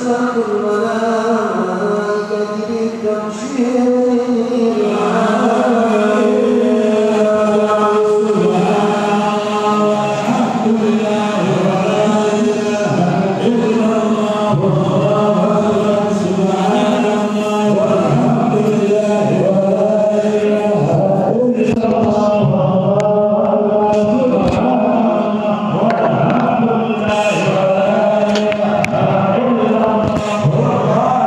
وتسبح الملائكة بالتبشير Allah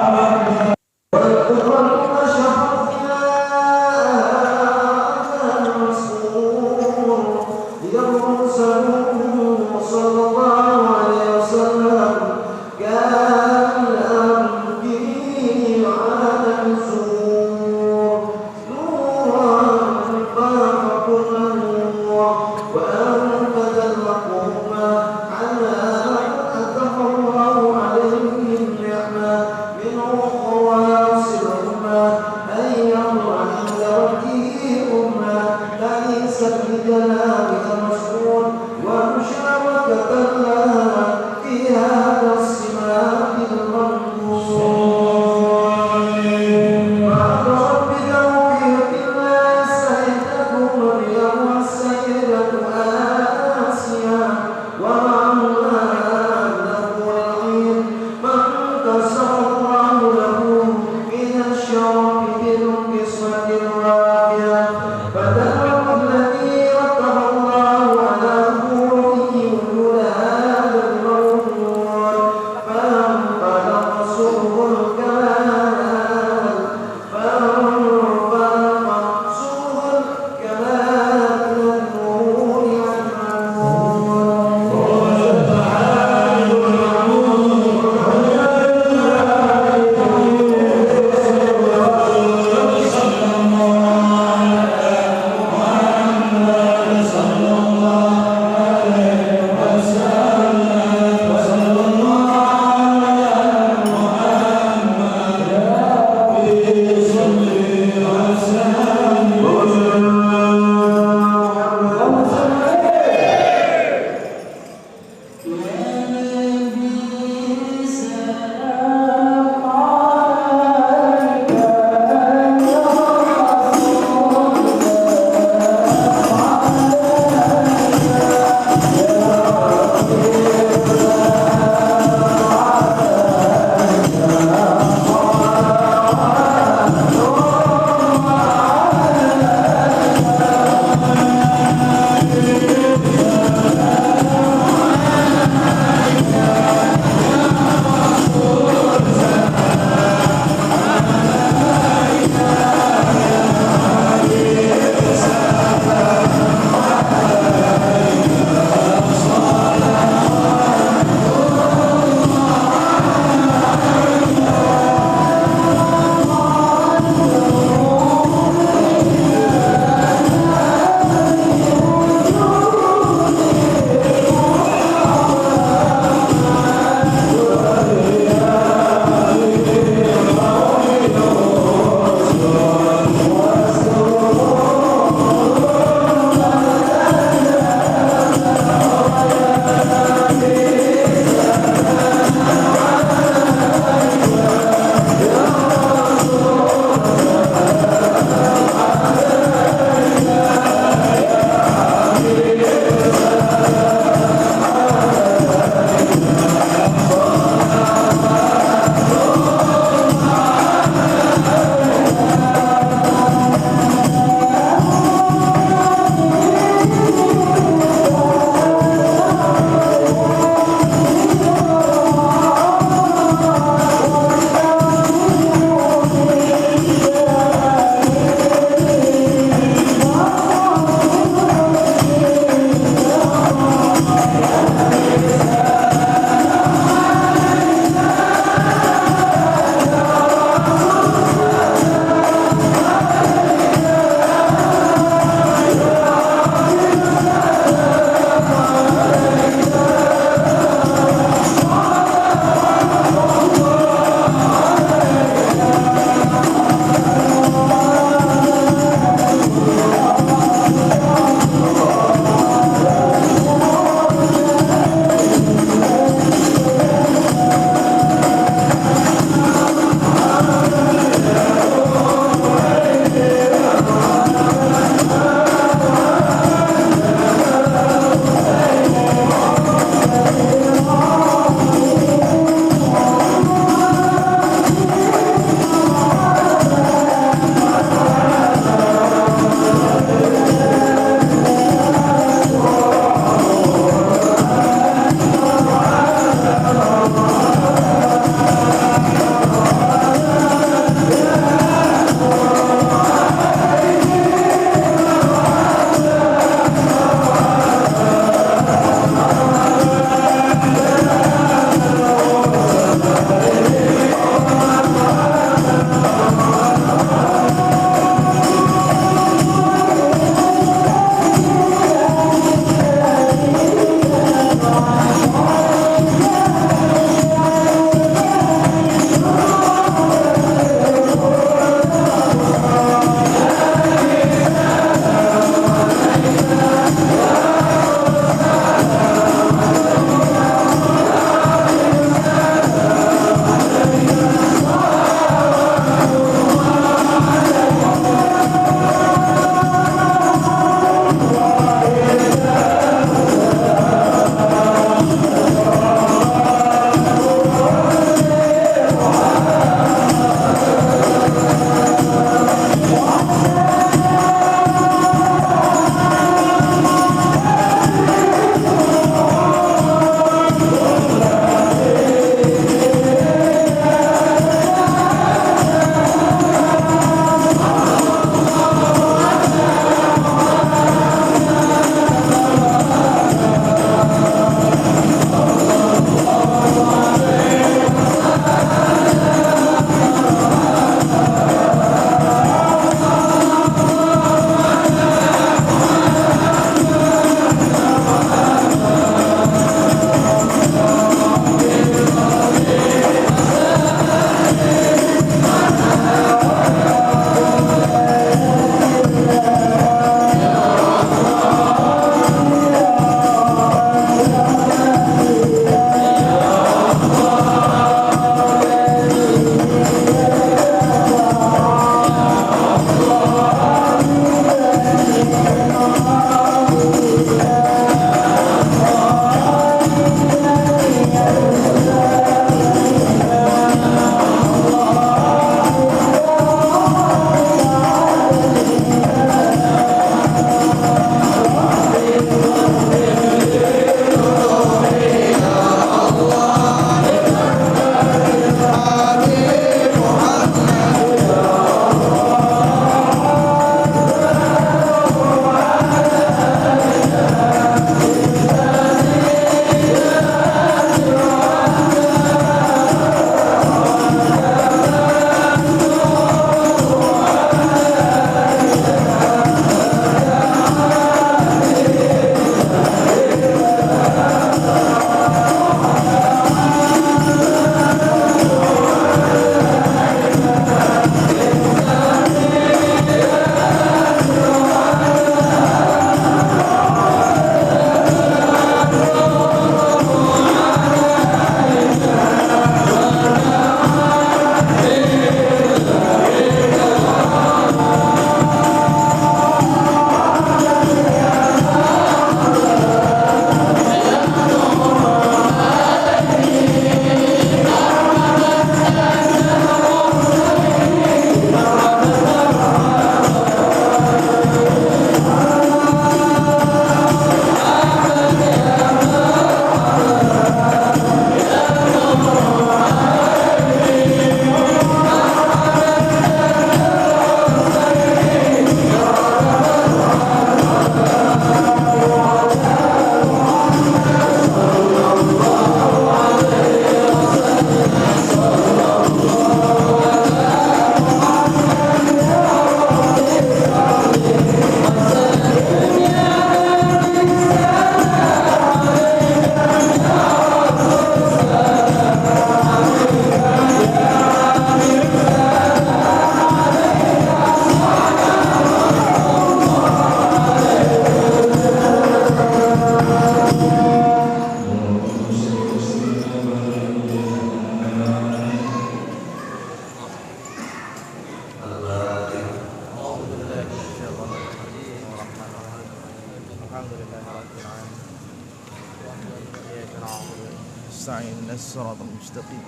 الصراط المستقيم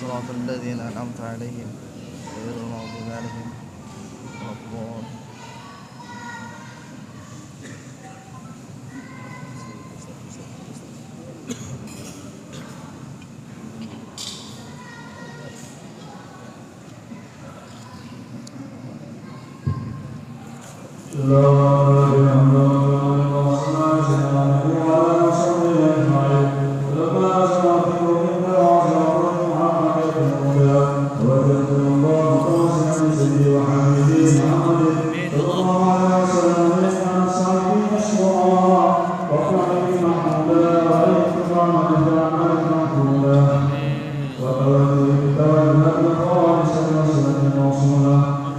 صراط الذين أنعمت عليهم غير المغضوب عليهم ولا الضالين.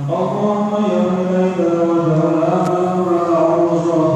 اللهم يا من لا إله إلا أنت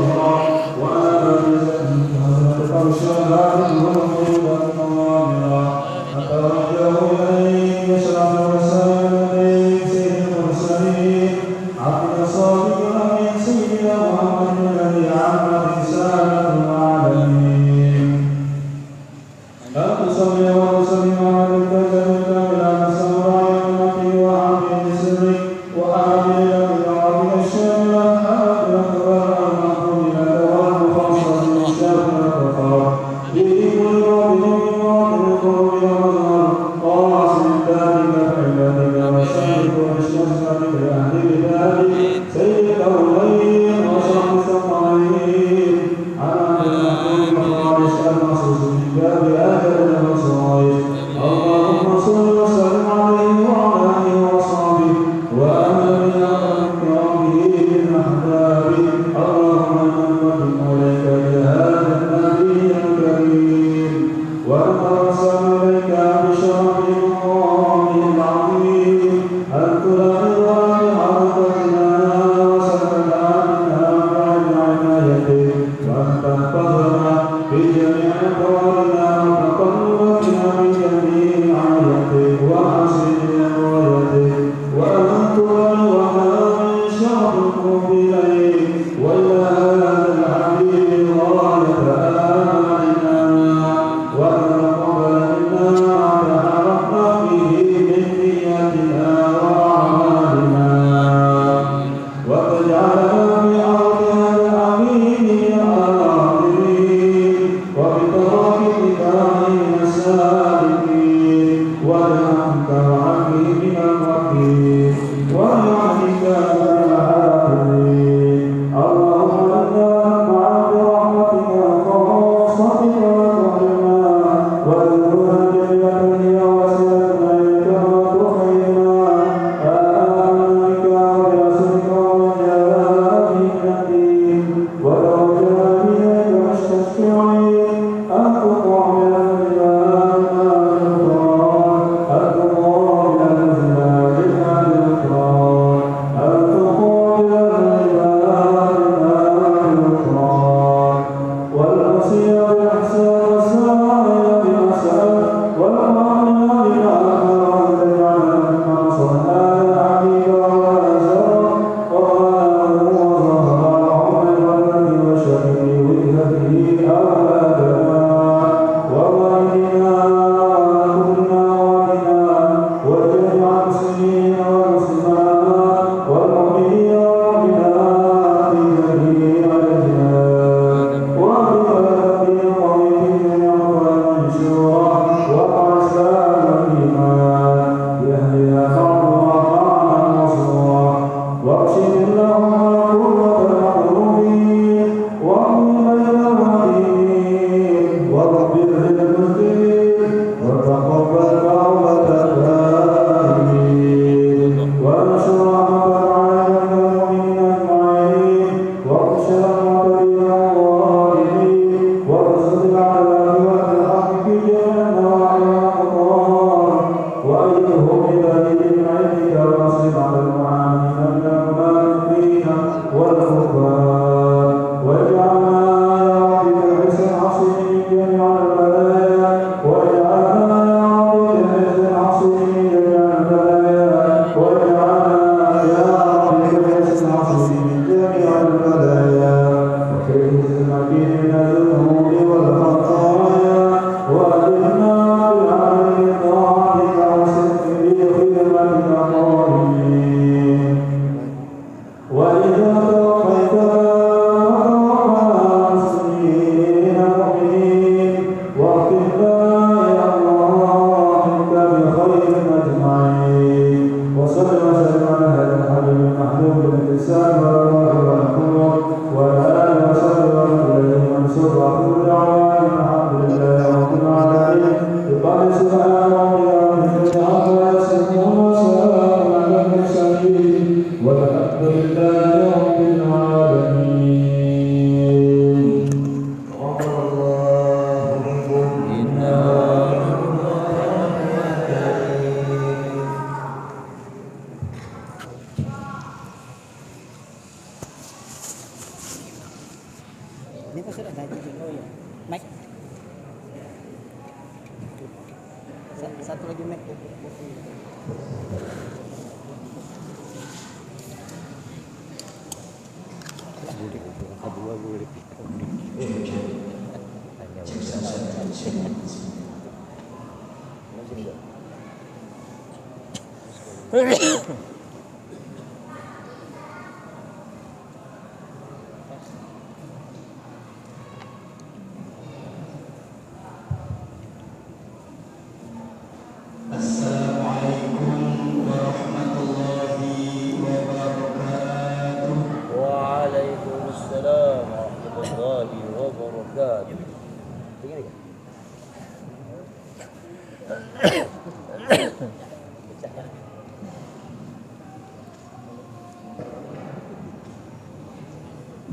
Satu lagi mic.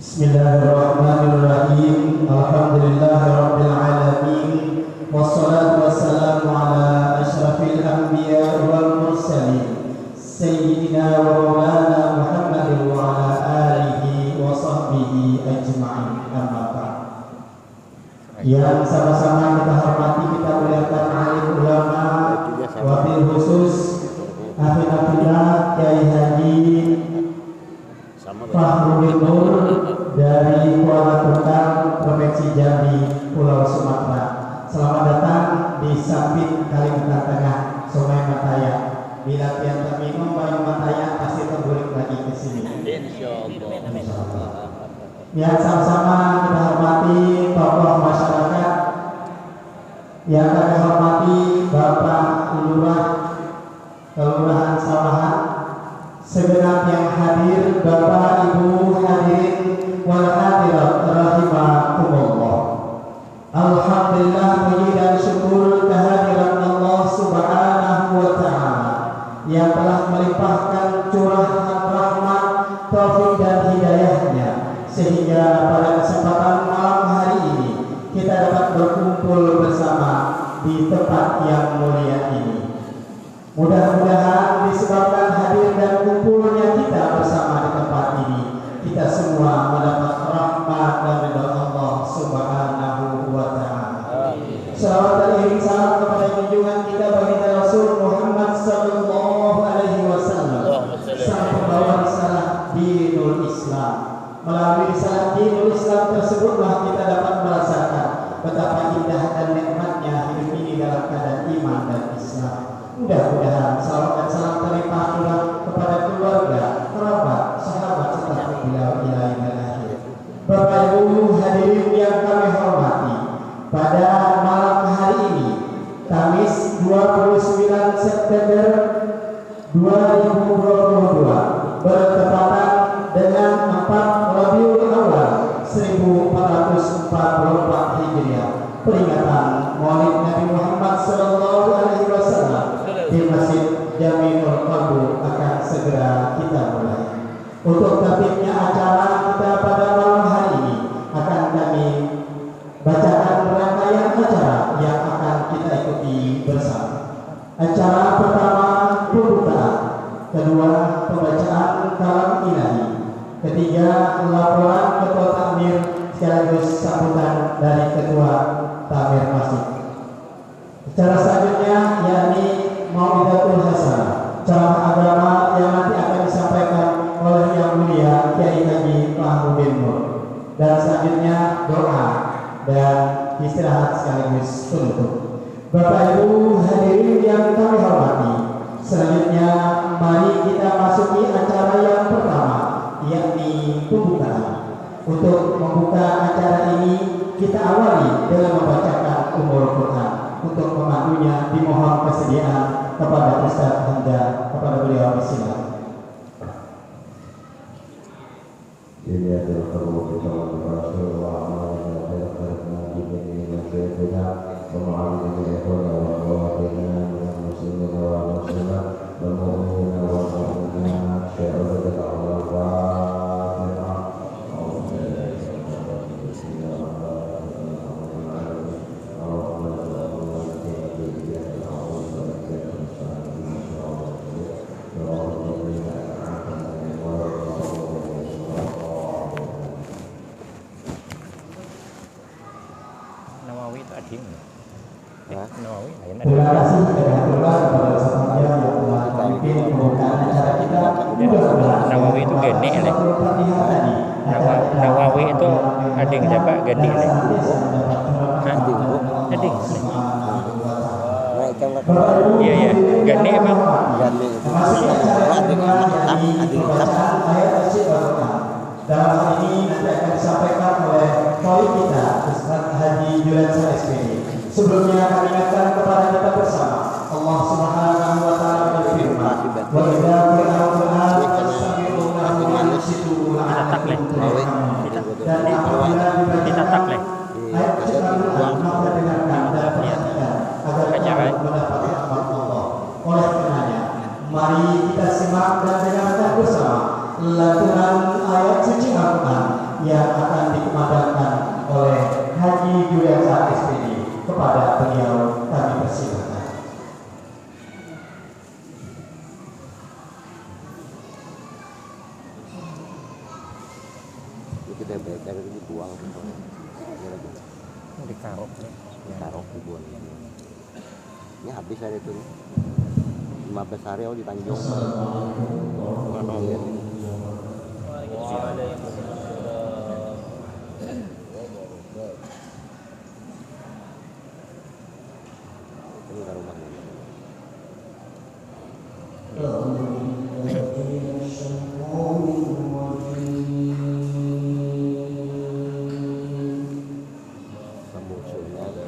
Bismillahirrahmanirrahim. Alhamdulillahirabbil alamin. Wassalatu wassalamu ala asyrafil anbiya wal mursalin sayyidina wa maulana Muhammadin wa ala alihi wa sahbihi ajma'in. Amma ba'd. Yang sama-sama kita hormati, kita muliakan alim ulama, wabil khusus Hafidhullah Kyai Haji Fahrudin Nur dari Kuala Tungkang, Provinsi Jambi, Pulau Sumatera. Selamat datang di Sampit Kalimantan Tengah, Sungai Mataya. Bila tiap terminum Bayu Mataya pasti terguling lagi ke sini. Insyaallah. Yang sama-sama kita hormati tokoh masyarakat, yang kami hormati Bapak Lurah Kelurahan Sawahan, segenap yang hadir, Bapak Ibu hadirin wal hadirat rahimakumullah. Alhamdulillah, puji dan syukur kehadiran Allah Subhanahu wa taala yang telah melimpahkan curahan rahmat, taufik dan hidayahnya sehingga pada kesempatan malam hari ini kita dapat berkumpul bersama di tempat yang mulia ini. Mudah-mudahan disebabkan hadir dan kumpulnya kita bersama di tempat ini, kita semua mendapat rahmat dan ridha Allah Subhanahu wa taala. Salawat dan iring salam kepada junjungan kita baginda Rasul Muhammad sallallahu alaihi wasallam, sang pembawa risalah Dinul Islam. Melalui risalah Dinul Islam tersebutlah kita dapat merasakan betapa indah dan nikmatnya hidup ini dalam keadaan iman dan Islam. Mudah-mudahan salam dan salam terlimpah curah kepada keluarga, kerabat, sahabat serta beliau ilahi akhir. Bapak Ibu hadirin yang kami hormati, pada malam hari ini, Kamis 29 September 2022, bertepatan dengan 4 Rabiul Awal 1444 Hijriah, peringatan Maulid Nabi Muhammad sallallahu alaihi wasallam di Masjid Jamiul Qabul akan segera kita mulai. Untuk tertibnya acara kita pada malam hari ini akan kami bacakan rangkaian acara yang akan kita ikuti bersama. Acara pertama ketiga, laporan Ketua Takmir sekaligus sambutan dari Ketua Takmir Masjid. Acara selanjutnya yakni Mau'izatul Hasanah, ceramah agama yang nanti akan disampaikan oleh Yang Mulia Kiai Haji Fahruddin Nur. Dan selanjutnya doa dan istirahat sekaligus penutup. Bapak Ibu hadirin yang kami hormati, selanjutnya mari kita masuki acara yang pertama, yakni pembukaan. Untuk membuka acara ini kita awali dengan membacakan Ummul Quran. Untuk memandunya dimohon kesediaan kepada Ustaz Hamzah, kepada beliau bersilakan. Ini adalah perbuatan Rasulullah Nawawi itu ading. Nawawi lain ada. Terima kasih kepada Ustaz Hamzah yang telah memimpin pembukaan acara kita. Nawawi itu gede ya. Nawawi itu ading siapa? Gede ya. Ading. Iya ya, gede emang. Dalam hal ini nanti akan disampaikan oleh Koi kita, Ustaz Haji Julansa SPD. Sebelumnya kami ingatkan kepada kita bersama, Allah Subhanahu wa Ta'ala berfirman, wa idza quri'a al-Qur'an fastami'u lahu wa ansitu la'allakum turhamun. Dan apabila dibacakan ayat Al-Qur'an, maka dengarkan dan perhatikan agar kamu mendapat rahmat Allah. Oleh karenanya, mari kita simak dan dengarkan bersama lantunan ayat suci Al-Quran yang akan dikumandangkan oleh Haji Juliansa SPD. Kepada beliau kami persilakan. Kita baca itu dibuang, Dikarok nih. taruh dibuang. Ini habis hari itu 15 hari di Tanjung. Mana ya? Ini ke rumahnya. Sambungnya ada.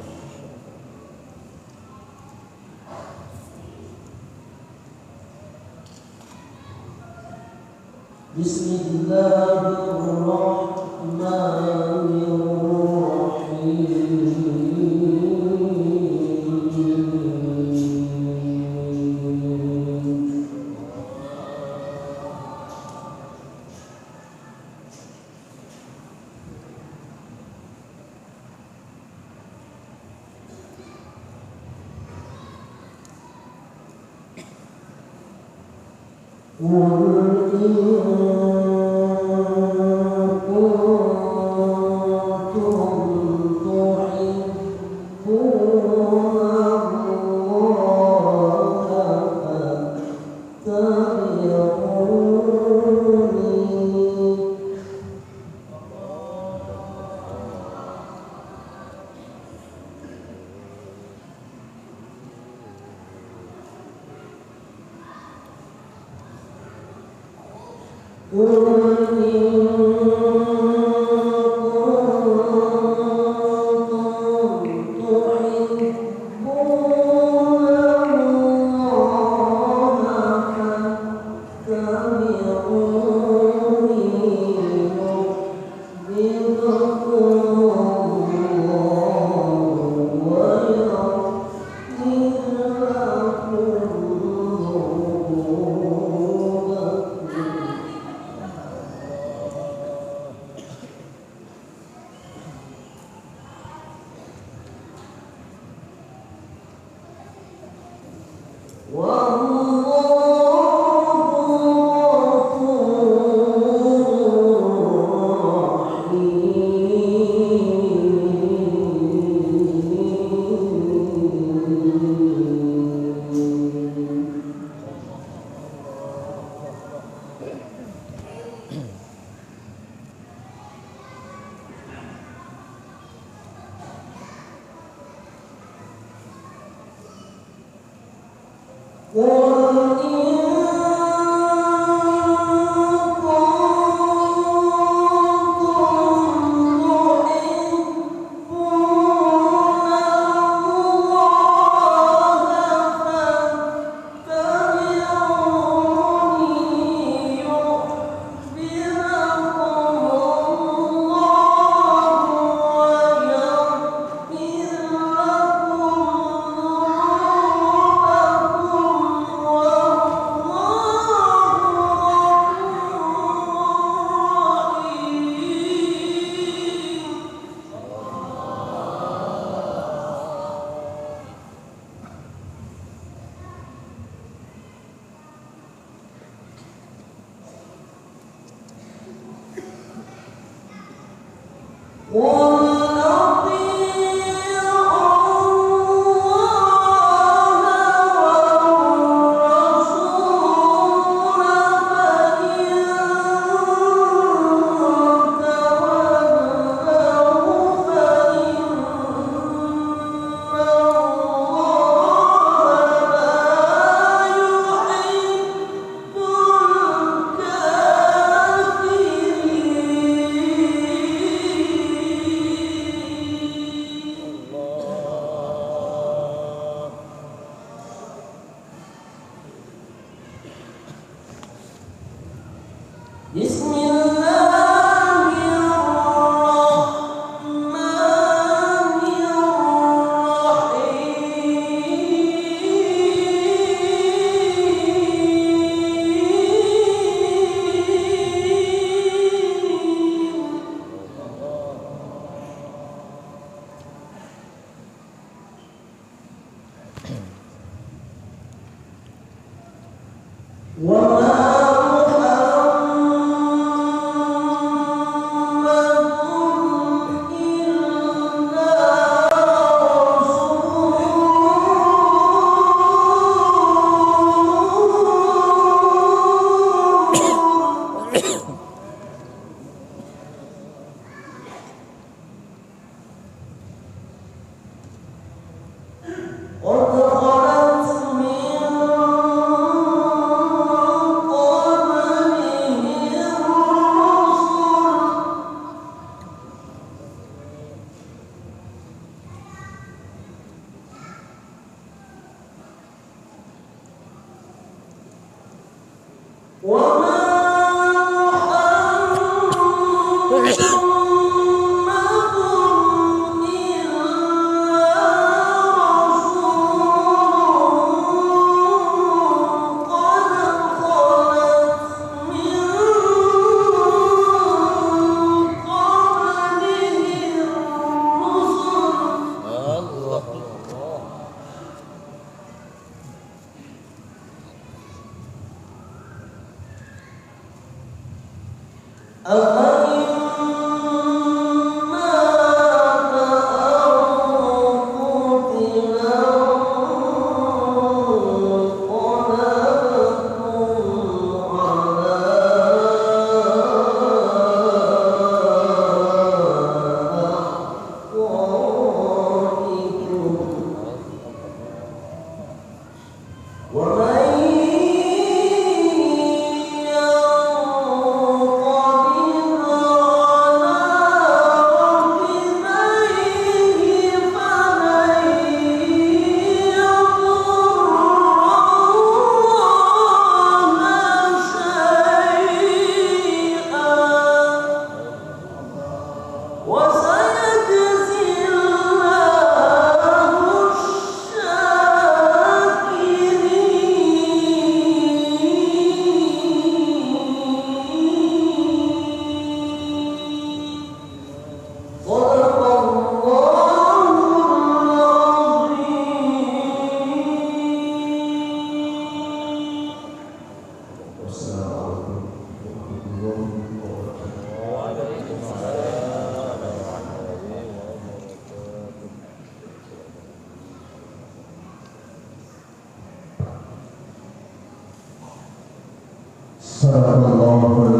Sadaqallahul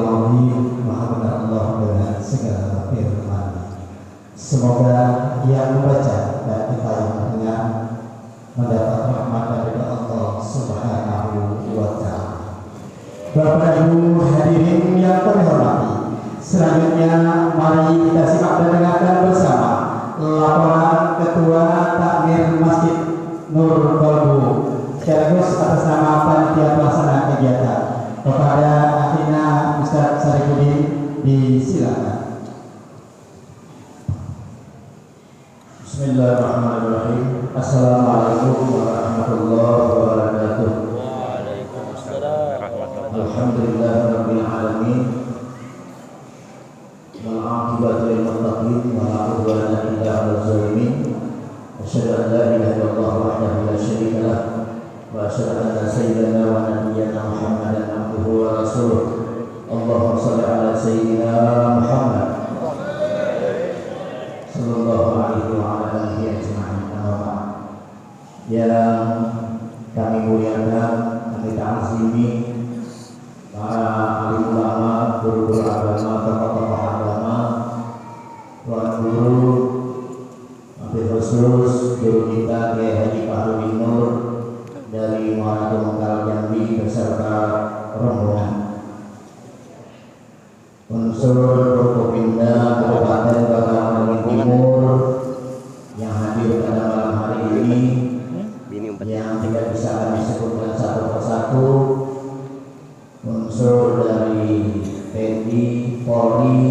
Maha benar Allah dengan segala firman. Semoga yang membaca dan kita yang mendengar mendapat rahmat dari Allah Subhanahu wa Ta'ala. Bapak Ibu hadirin yang terhormati, selanjutnya mari kita simak dan dengarkan bersama laporan Ketua Takmir Masjid Nur Kolbu sekaligus atas nama panitia pelaksana kegiatan. Kepada akhirnya Ustaz Sarifudin disilakan. Bismillahirrahmanirrahim. Assalamualaikum warahmatullahi wabarakatuh. Alhamdulillahirabbil alamin. Wal 'aqibatu lil muttaqin wa la 'udwana illa 'alal zalimin. Asyhadu an la ilaha illallah wahdahu la syarika lah wa asyhadu anna sayyidana wa nabiyyana Muhammadan abduhu wa rasuluh. Allahumma shalli ala sayyidina Muhammad sallallahu alaihi wa ala alihi ajma'in. Yang kami muliakan, kami ta'zimi para alim ulama, guru-guru agama, tokoh-tokoh agama, tuan guru, wabil khusus guru kita Kiai Haji Fahrudin Nur dari Muara Tumengkal Jambi beserta rombongan, unsur Forkopimda Kabupaten Bangkalan Timur yang hadir pada malam hari ini, yang tidak bisa kami sebutkan satu persatu, unsur dari TNI, Polri,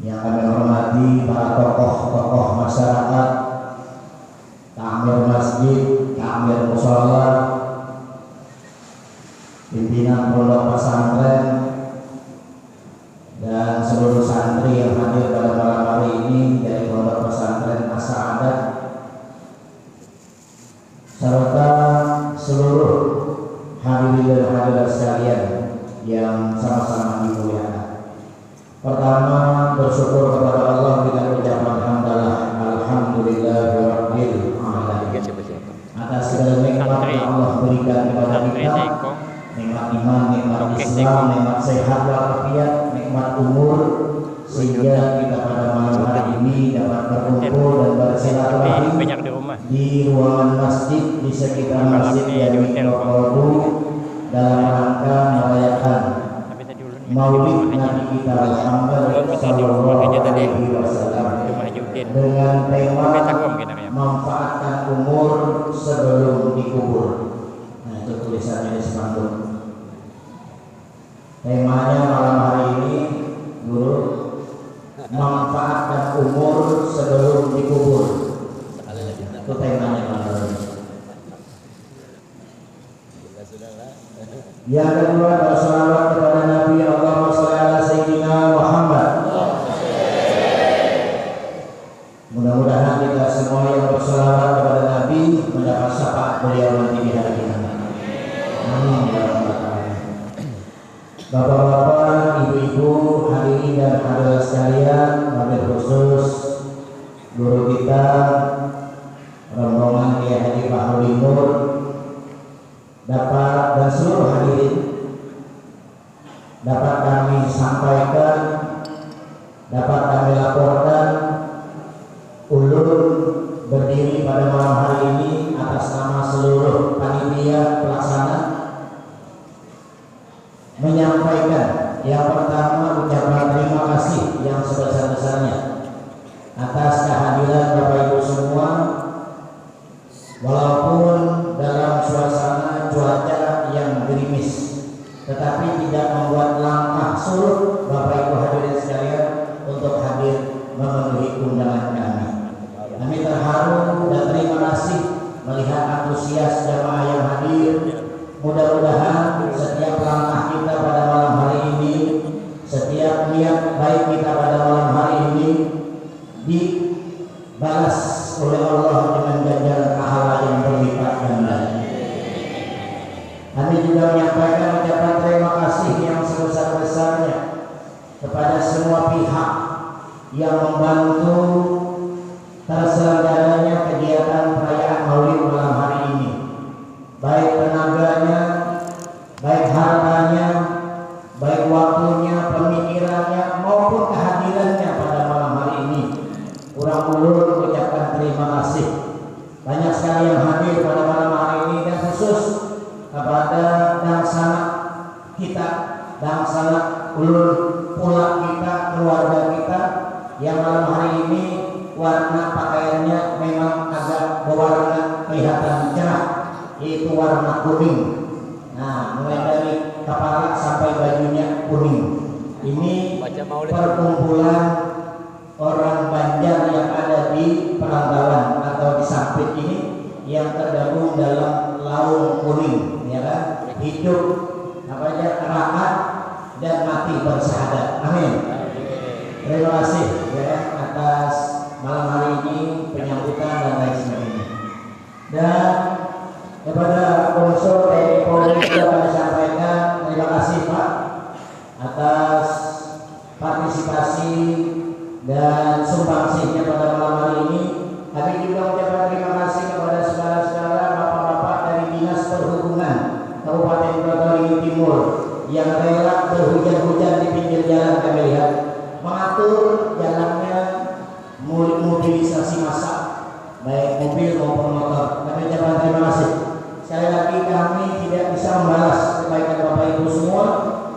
yang kami hormati para tokoh-tokoh masyarakat, takmir masjid, takmir mushola, pimpinan pondok pesantren, dan seluruh santri yang hadir pada malam hari ini dari pondok pesantren As-Sa'adat, serta seluruh hadirin dan hadirat sekalian yang sama-sama dimuliakan. Pertama, bersyukur kepada Allah kita ucapkan alhamdulillahirabbil alamin atas segala nikmat yang Allah berikan kepada kita, nikmat iman, nikmat Islam, nikmat sehat walafiat, nikmat umur, sehingga kita pada malam hari ini dapat berkumpul dan bersilaturahmi di ruangan masjid di sekitar masjid Jami Kolbu dalam rangka merayakan Maulid Nabi kita Muhammad sallallahu alaihi wasallam dengan tema manfaatkan umur sebelum dikubur. Nah, itu tulisannya di spanduk. Temanya malam hari ini, Guru, manfaatkan umur sebelum dikubur. Itu temanya malam hari ini. Yang kedua, bersalawat kepada Nabi Allahumma shalli ala sayyidina Muhammad. Mudah-mudahan kita semua yang bersalawat kepada Nabi mendapat syafaat beliau nanti di hari kiamat. Amin ya rabbal alamin. Bapak-bapak, ibu-ibu, hadirin dan hadirat sekalian, wabil khusus guru kita, rombongan Kiai Haji Fahrudin Nur, dapat dan seluruh hadirin dapat kami sampaikan, dapat kami laporkan, ulun berdiri pada malam hari ini atas nama seluruh panitia pelaksana menyampaikan yang pertama ucapan terima kasih yang sebesar-besarnya atas kehadiran Bapak Ibu semua, walaupun dalam suasana cuaca yang gerimis, tetapi tidak membuat langkah surut Bapak Ibu hadirin sekalian untuk hadir memenuhi undangan kami. Kami terharu dan terima kasih melihat antusias jamaah yang hadir. Mudah-mudahan setiap langkah kita pada malam hari ini, setiap niat baik kita pada malam hari ini dibalas oleh Allah dengan ganjaran pahala yang berlipat ganda. Kami juga menyampaikan ucapan terima kasih yang sebesar-besarnya kepada semua pihak yang membantu terselenggaranya kegiatan perayaan Maulid malam hari ini, baik tenaganya, baik hartanya, baik waktunya, pemikirannya, maupun kehadirannya pada malam hari ini. Kurang ulun mengucapkan terima kasih. Banyak kepada dangsana kita, dangsana ulun pula kita, keluarga kita yang malam hari ini warna pakaiannya memang agak berwarna kelihatan cerah, yaitu warna kuning. Nah, mulai dari kepala sampai bajunya kuning. Ini perkumpulan orang Banjar yang ada di Perantauan atau di Sampit ini yang tergabung dalam Laung Kuning, ya kan? Hidup rakat dan mati bersahadat. Amin. Terima kasih ya atas malam hari ini penyambutan dan lain sebagainya. Dan kepada unsur TNI Polri kami sampaikan terima kasih Pak atas partisipasi dan sumbangsihnya pada malam hari ini. Kami juga mengucapkan terima kasih kepada saudara-saudara bapak-bapak dari Dinas Perhubungan Kabupaten Probolinggo Timur yang rela berhujan-hujan di pinggir jalan kami lihat mengatur jalannya mobilisasi massa baik mobil maupun motor. Kami ucapkan terima kasih. Sekali lagi kami tidak bisa membalas kebaikan Bapak Ibu semua,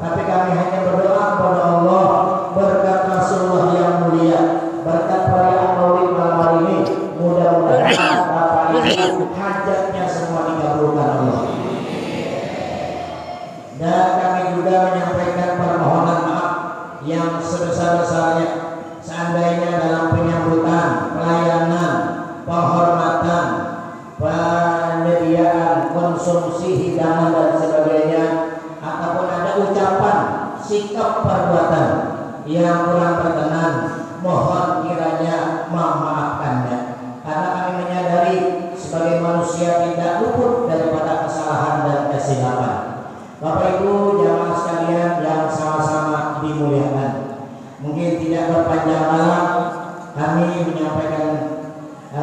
tapi kami hanya berdoa kepada Allah berkat Rasulullah yang mulia, berkat perayaan Maulid malam hari ini, mudah-mudahan Bapak Ibu hajatnya semua dikabulkan Allah. Dan kami juga menyampaikan permohonan maaf yang sebesar-besarnya seandainya dalam penyambutan, pelayanan, penghormatan, penyediaan konsumsi hidangan dan sebagainya, ataupun ada ucapan, sikap, perbuatan yang kurang berkenan, mohon kiranya memaafkannya, karena kami menyadari sebagai manusia tidak luput daripada kesalahan dan kesilapan. Bapak Ibu jamaah sekalian yang sama-sama dimuliakan, mungkin tidak berpanjang malam kami menyampaikan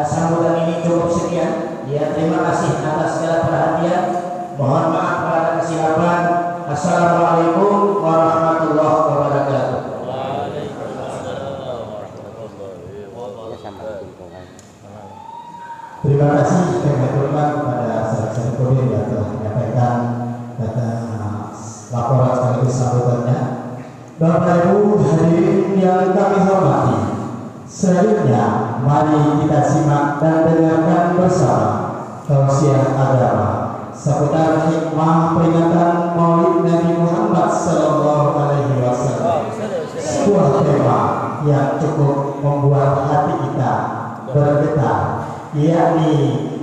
sambutan ini cukup sekian. Ya, terima kasih atas segala perhatian. Mohon maaf pada kesilapan. Assalamualaikum warahmatullahi wabarakatuh. Terima kasih kami aturkan kepada saudara-saudara Kodir yang telah menyampaikan data laporan sekaligus sambutannya. Bapak Ibu hadirin yang kami hormati, selanjutnya mari kita simak dan dengarkan bersama tausiah agama seputar hikmah peringatan Maulid Nabi Muhammad SAW. Sebuah tema yang cukup membuat hati kita bergetar, yakni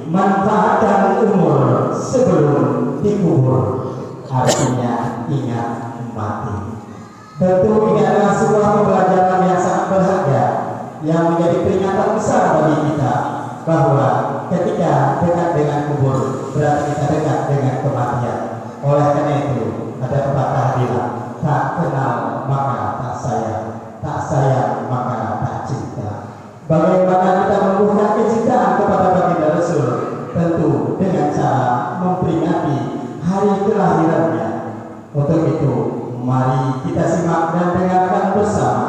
manfaatkan umur sebelum dikubur, artinya ingat mati. Tentu ini adalah sebuah pembelajaran yang sangat berharga yang menjadi peringatan besar bagi kita bahwa ketika dekat dengan kubur berarti kita dekat dengan kematian. Oleh karena itu ada pepatah bilang, tak kenal maka tak sayang, tak sayang maka tak cinta. Bagaimana kita membuka kecintaan kepada baginda Rasul? Tentu dengan cara memperingati hari kelahirannya. Untuk itu mari kita simak dan dengarkan bersama.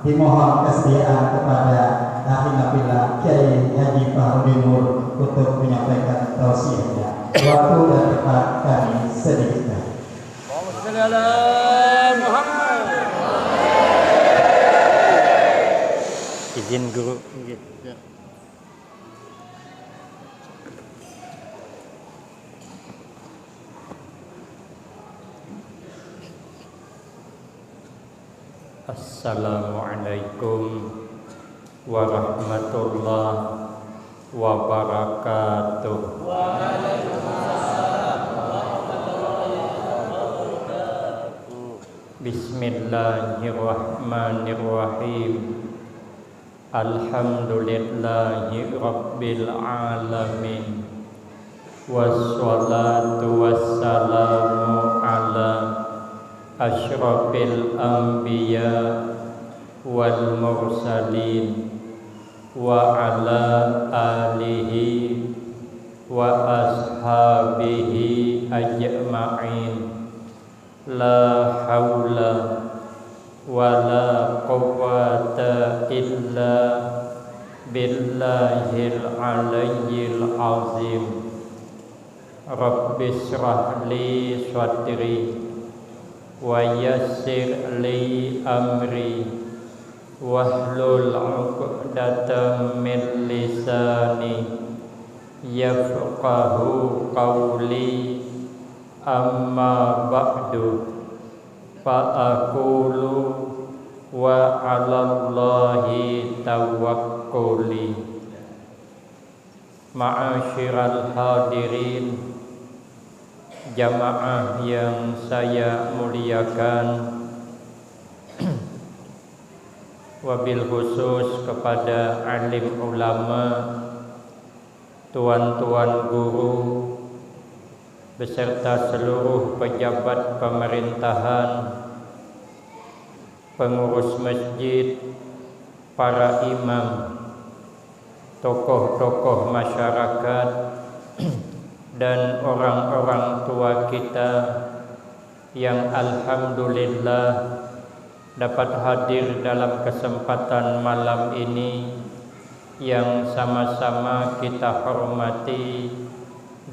Dimohon kesediaan kepada Akhi Nabilah Kiai Haji Fahrudin Nur untuk menyampaikan tausiahnya. Waktu dan tempat kami sedikit. Izin guru. Assalamualaikum warahmatullahi wabarakatuh. Bismillahirrahmanirrahim. Alhamdulillahi rabbil alamin. Wassalatu wassalamu ala asyrafil anbiya wal mursalin wa ala alihi wa ashabihi ajma'in. La haula wa la quwwata illa billahil aliyyil azim. Rabbi shrah li sadri wa yassir li amri wahlul 'uqdatam min lisani yafqahu qawli. Amma ba'du fa aqulu wa 'alallahi tawakkuli. Ma'asyiral hadirin, jamaah yang saya muliakan, wabil khusus kepada alim ulama, tuan-tuan guru, beserta seluruh pejabat pemerintahan, pengurus masjid, para imam, tokoh-tokoh masyarakat, dan orang-orang tua kita yang alhamdulillah dapat hadir dalam kesempatan malam ini yang sama-sama kita hormati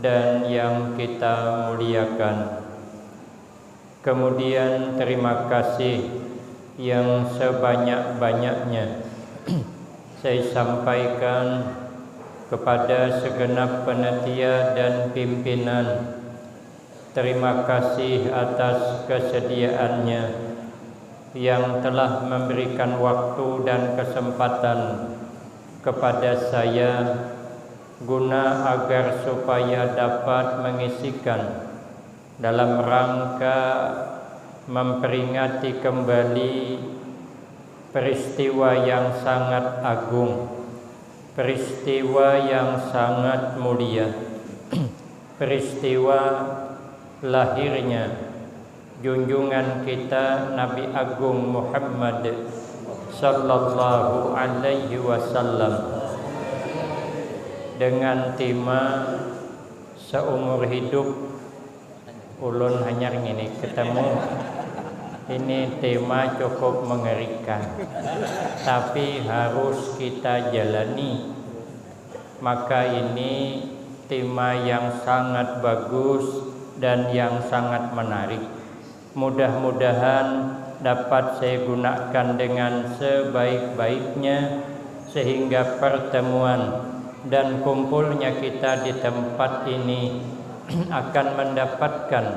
dan yang kita muliakan. Kemudian terima kasih yang sebanyak-banyaknya saya sampaikan kepada segenap panitia dan pimpinan. Terima kasih atas kesediaannya yang telah memberikan waktu dan kesempatan kepada saya guna agar supaya dapat mengisikan dalam rangka memperingati kembali peristiwa yang sangat agung, peristiwa yang sangat mulia, peristiwa lahirnya junjungan kita Nabi Agung Muhammad sallallahu alaihi wasallam, dengan tema seumur hidup ulun hanya ini ketemu. Ini tema cukup mengerikan, tapi harus kita jalani. Maka ini tema yang sangat bagus dan yang sangat menarik. Mudah-mudahan dapat saya gunakan dengan sebaik-baiknya, sehingga pertemuan dan kumpulnya kita di tempat ini akan mendapatkan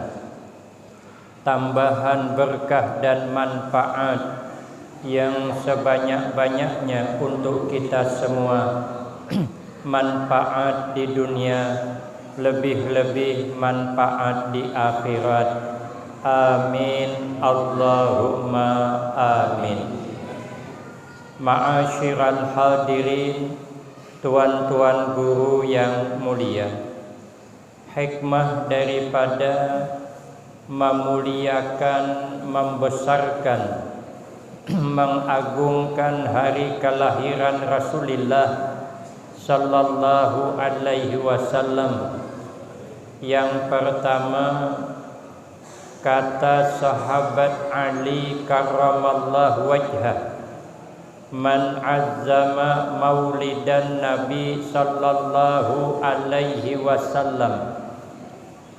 tambahan berkah dan manfaat yang sebanyak-banyaknya untuk kita semua. Manfaat di dunia, lebih-lebih manfaat di akhirat. Amin Allahumma amin. Ma'asyiral hadirin, tuan-tuan guru yang mulia, hikmah daripada memuliakan, membesarkan, mengagungkan hari kelahiran Rasulullah sallallahu alaihi wasallam. Yang pertama, kata sahabat Ali karramallahu wajhah, man azzama maulidan Nabi sallallahu alaihi wasallam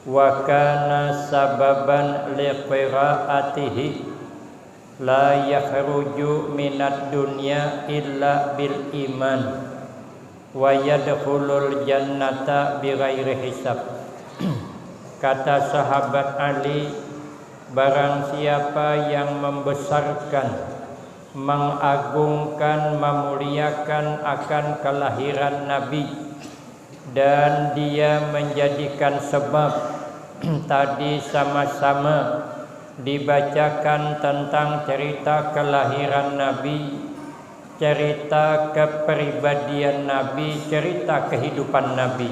wa kana sababan liqiraatihi la yakhruju minad dunya illa bil iman wa yadkhulul jannata bighairi hisab. Kata sahabat Ali, barang siapa yang membesarkan, mengagungkan, memuliakan akan kelahiran Nabi, dan dia menjadikan sebab tadi sama-sama dibacakan tentang cerita kelahiran Nabi, cerita kepribadian Nabi, cerita kehidupan Nabi.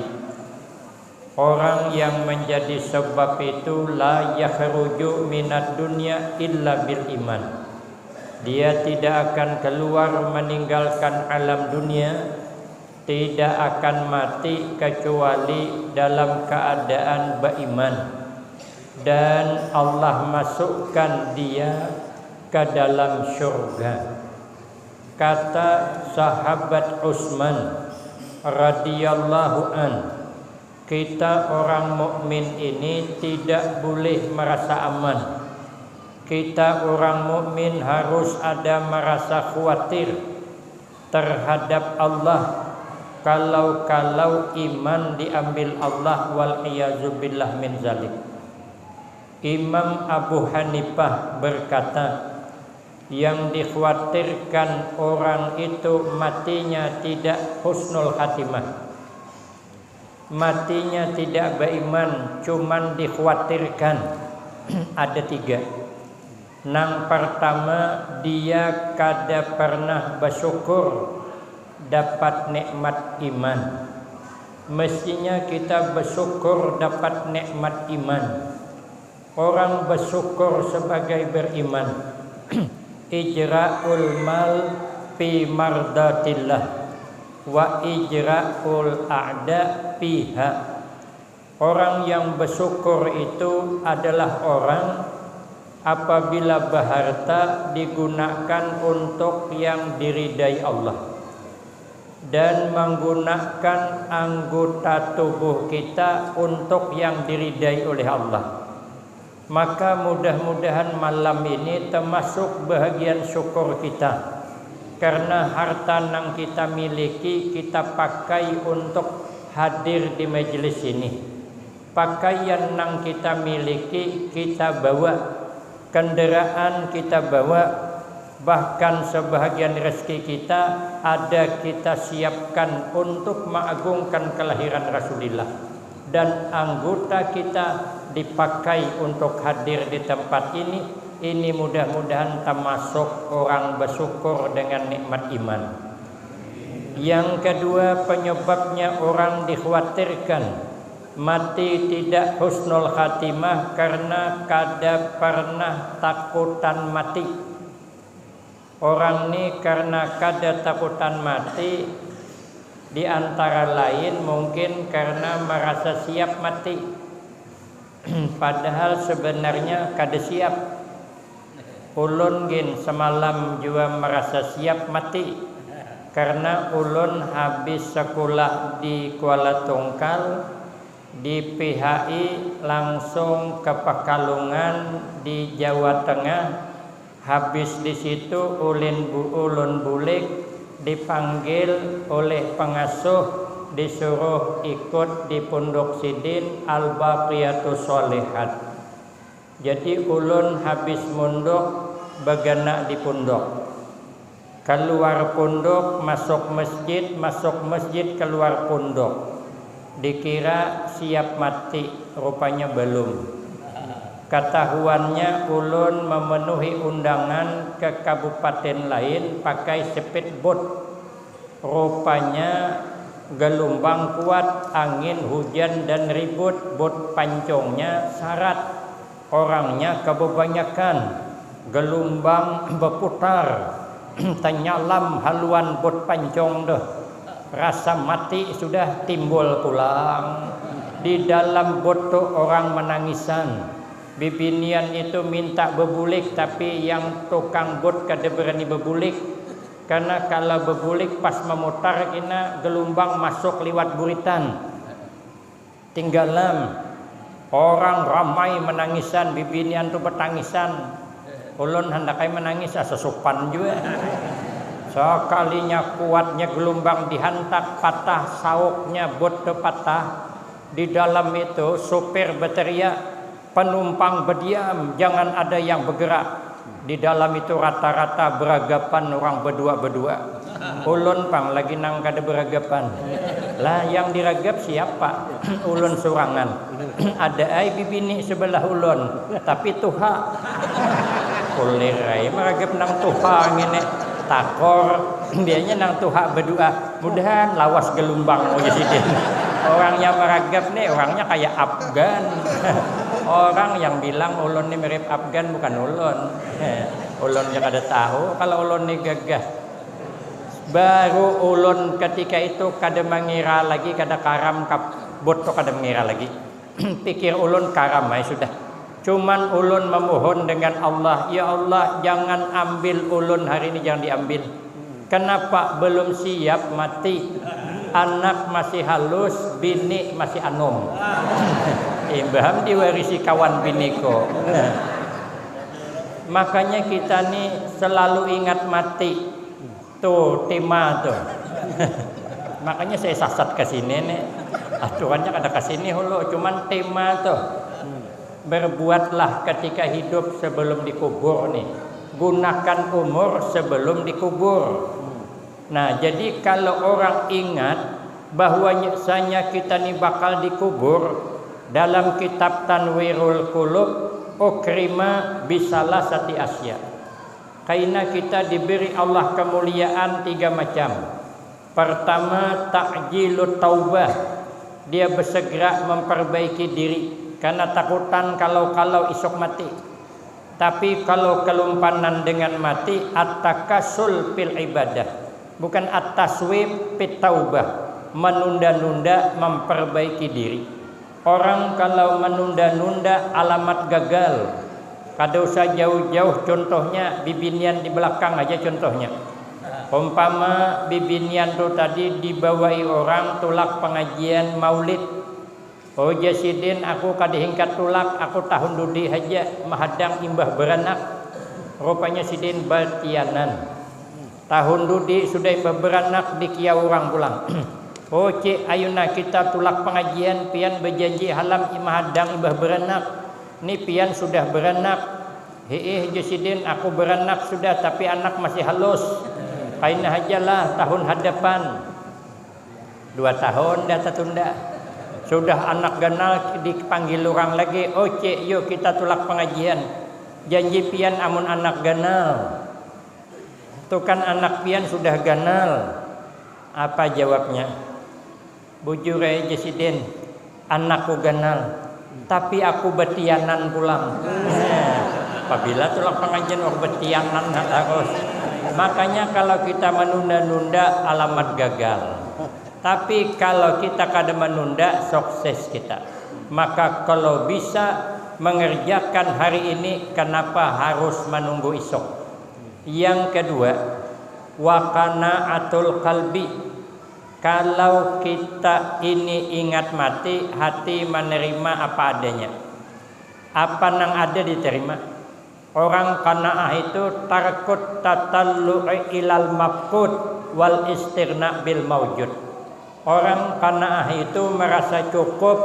Orang yang menjadi sebab itu la yakhruju minad dunya illa bil iman. Dia tidak akan keluar meninggalkan alam dunia, tidak akan mati kecuali dalam keadaan beriman, dan Allah masukkan dia ke dalam syurga. Kata sahabat Utsman radhiyallahu an, kita orang mukmin ini tidak boleh merasa aman. Kita orang mukmin harus ada merasa khawatir terhadap Allah kalau iman diambil Allah wal iyazubillah min zalik. Imam Abu Hanifah berkata, yang dikhawatirkan orang itu matinya tidak husnul khatimah, matinya tidak beriman, cuman dikhawatirkan. Ada 3. Yang pertama, dia kada pernah bersyukur dapat nikmat iman. Mestinya kita bersyukur dapat nikmat iman. Orang bersyukur sebagai beriman. Ijra'ul mal fi mardatillah wa ijra'ul a'da fiha. Orang yang bersyukur itu adalah orang apabila berharta digunakan untuk yang diridai Allah, dan menggunakan anggota tubuh kita untuk yang diridai oleh Allah. Maka mudah-mudahan malam ini termasuk bahagian syukur kita, karena harta yang kita miliki kita pakai untuk hadir di majelis ini. Pakaian yang kita miliki kita bawa, kendaraan kita bawa, bahkan sebahagian rezeki kita ada kita siapkan untuk mengagungkan kelahiran Rasulullah, dan anggota kita dipakai untuk hadir di tempat ini. Ini mudah-mudahan termasuk orang bersyukur dengan nikmat iman. Yang kedua, penyebabnya orang dikhawatirkan mati tidak husnul khatimah karena kada pernah takutan mati. Orang ini karena kada takutan mati, di antara lain mungkin karena merasa siap mati. Padahal sebenarnya kada siap. Ulun gin semalam juga merasa siap mati, karena ulun habis sekolah di Kuala Tungkal, di PHI langsung ke Pekalongan di Jawa Tengah. Habis di situ ulun bulik dipanggil oleh pengasuh, disuruh ikut di Pondok Sidin Al-Baqiyatus Sholihat. Jadi ulun habis mondok beganak di pondok. Keluar pondok masuk masjid keluar pondok. Dikira siap mati, rupanya belum. Ketahuannya ulun memenuhi undangan ke kabupaten lain pakai speedboat. Rupanya gelombang kuat, angin, hujan dan ribut, bot pancongnya syarat, orangnya kebanyakan, gelombang berputar, tenyalam haluan bot pancong dah, rasa mati sudah timbul pulang. Di dalam bot tu orang menangisan, bibinian itu minta berbulik, tapi yang tukang bot kada berani berbulik. Karena kalau berbulik pas memutar kena gelombang masuk lewat buritan. Tinggalam orang ramai menangisan, bibinian tu bertangisan. Ulun hendakai menangis asa sopan juga. Sekalinya kuatnya gelombang dihantak, patah sauknya bot tu patah. Di dalam itu sopir berteriak, penumpang berdiam, jangan ada yang bergerak. Di dalam itu rata-rata beragapan orang berdua-berdua. Ulun pang lagi nang kada beragapan. Lah yang diragap siapa? Ulun sorangan. Ada ai bibini sebelah ulun, tapi tuha. Kulir ai meragap nang tuha ngene. Takor biasanya nang tuha berdua. Mudahan lawas gelombang o sidin. Orang yang meragap nih orangnya kayak Afgan. Orang yang bilang ulun ini mirip Afgan bukan ulun. Ulun yang kada tahu kalau ulun ini gagah. Baru ulun ketika itu kada mengira lagi, kada karam bot tu kada mengira lagi. Pikir ulun karam ay sudah. Cuman ulun memohon dengan Allah, ya Allah jangan ambil ulun hari ini, jangan diambil. Kenapa belum siap mati? anak masih halus, bini masih anom. Imbaham diwarisi kawan biniko. Makanya kita nih selalu ingat mati. Tuh tema tuh. Makanya saya sasat ke sini nih. Aturannya kada ke sini hulu, cuman tema tuh. Berbuatlah ketika hidup sebelum dikubur nih. Gunakan umur sebelum dikubur. Nah, jadi kalau orang ingat bahwasanya kita nih bakal dikubur, dalam kitab Tanwirul Qulub ukrima bisalah sati asya. Karena kita diberi Allah kemuliaan 3 macam. Pertama, ta'jilut taubah. Dia bersegera memperbaiki diri karena takutan kalau isok mati. Tapi kalau kelumpanan dengan mati, at-takasul fil ibadah. Bukan at-taswib fit taubah. Menunda-nunda memperbaiki diri. Orang kalau menunda-nunda alamat gagal. Kada usah jauh-jauh, contohnya bibinian di belakang aja contohnya. Umpama bibinian tu tadi dibawai orang tulak pengajian maulid. Oh jasidin aku kada hingkat tulak, aku tahun dudi aja mahadang imbah beranak. Rupanya sidin batianan. Tahun dudi sudah imbah beranak dikia orang pulang. Oh cik ayuna kita tulak pengajian pian berjanji halam mahadang imbah beranak. Ini pian sudah beranak. Jasidin aku beranak sudah tapi anak masih halus. Kaina hajalah tahun hadapan 2 tahun dah tertunda. Sudah anak ganal dipanggil orang lagi. Oh cik yuk kita tulak pengajian. Janji pian amun anak ganal. Itu kan anak pian sudah ganal. Apa jawabnya? Bujure Jasidin, anakku ganal. Tapi aku betianan pulang. Apabila tulak pengajian orang betianan harus. Makanya kalau kita menunda-nunda alamat gagal. Tapi kalau kita kada menunda sukses kita. Maka kalau bisa mengerjakan hari ini, kenapa harus menunggu esok? Yang kedua, waqana'atul qalbi. Kalau kita ini ingat mati, hati menerima apa adanya. Apa yang ada diterima. Orang qanaah itu tarkut tatallu'i ilal mafqud wal istirna bil maujud. Orang qanaah itu merasa cukup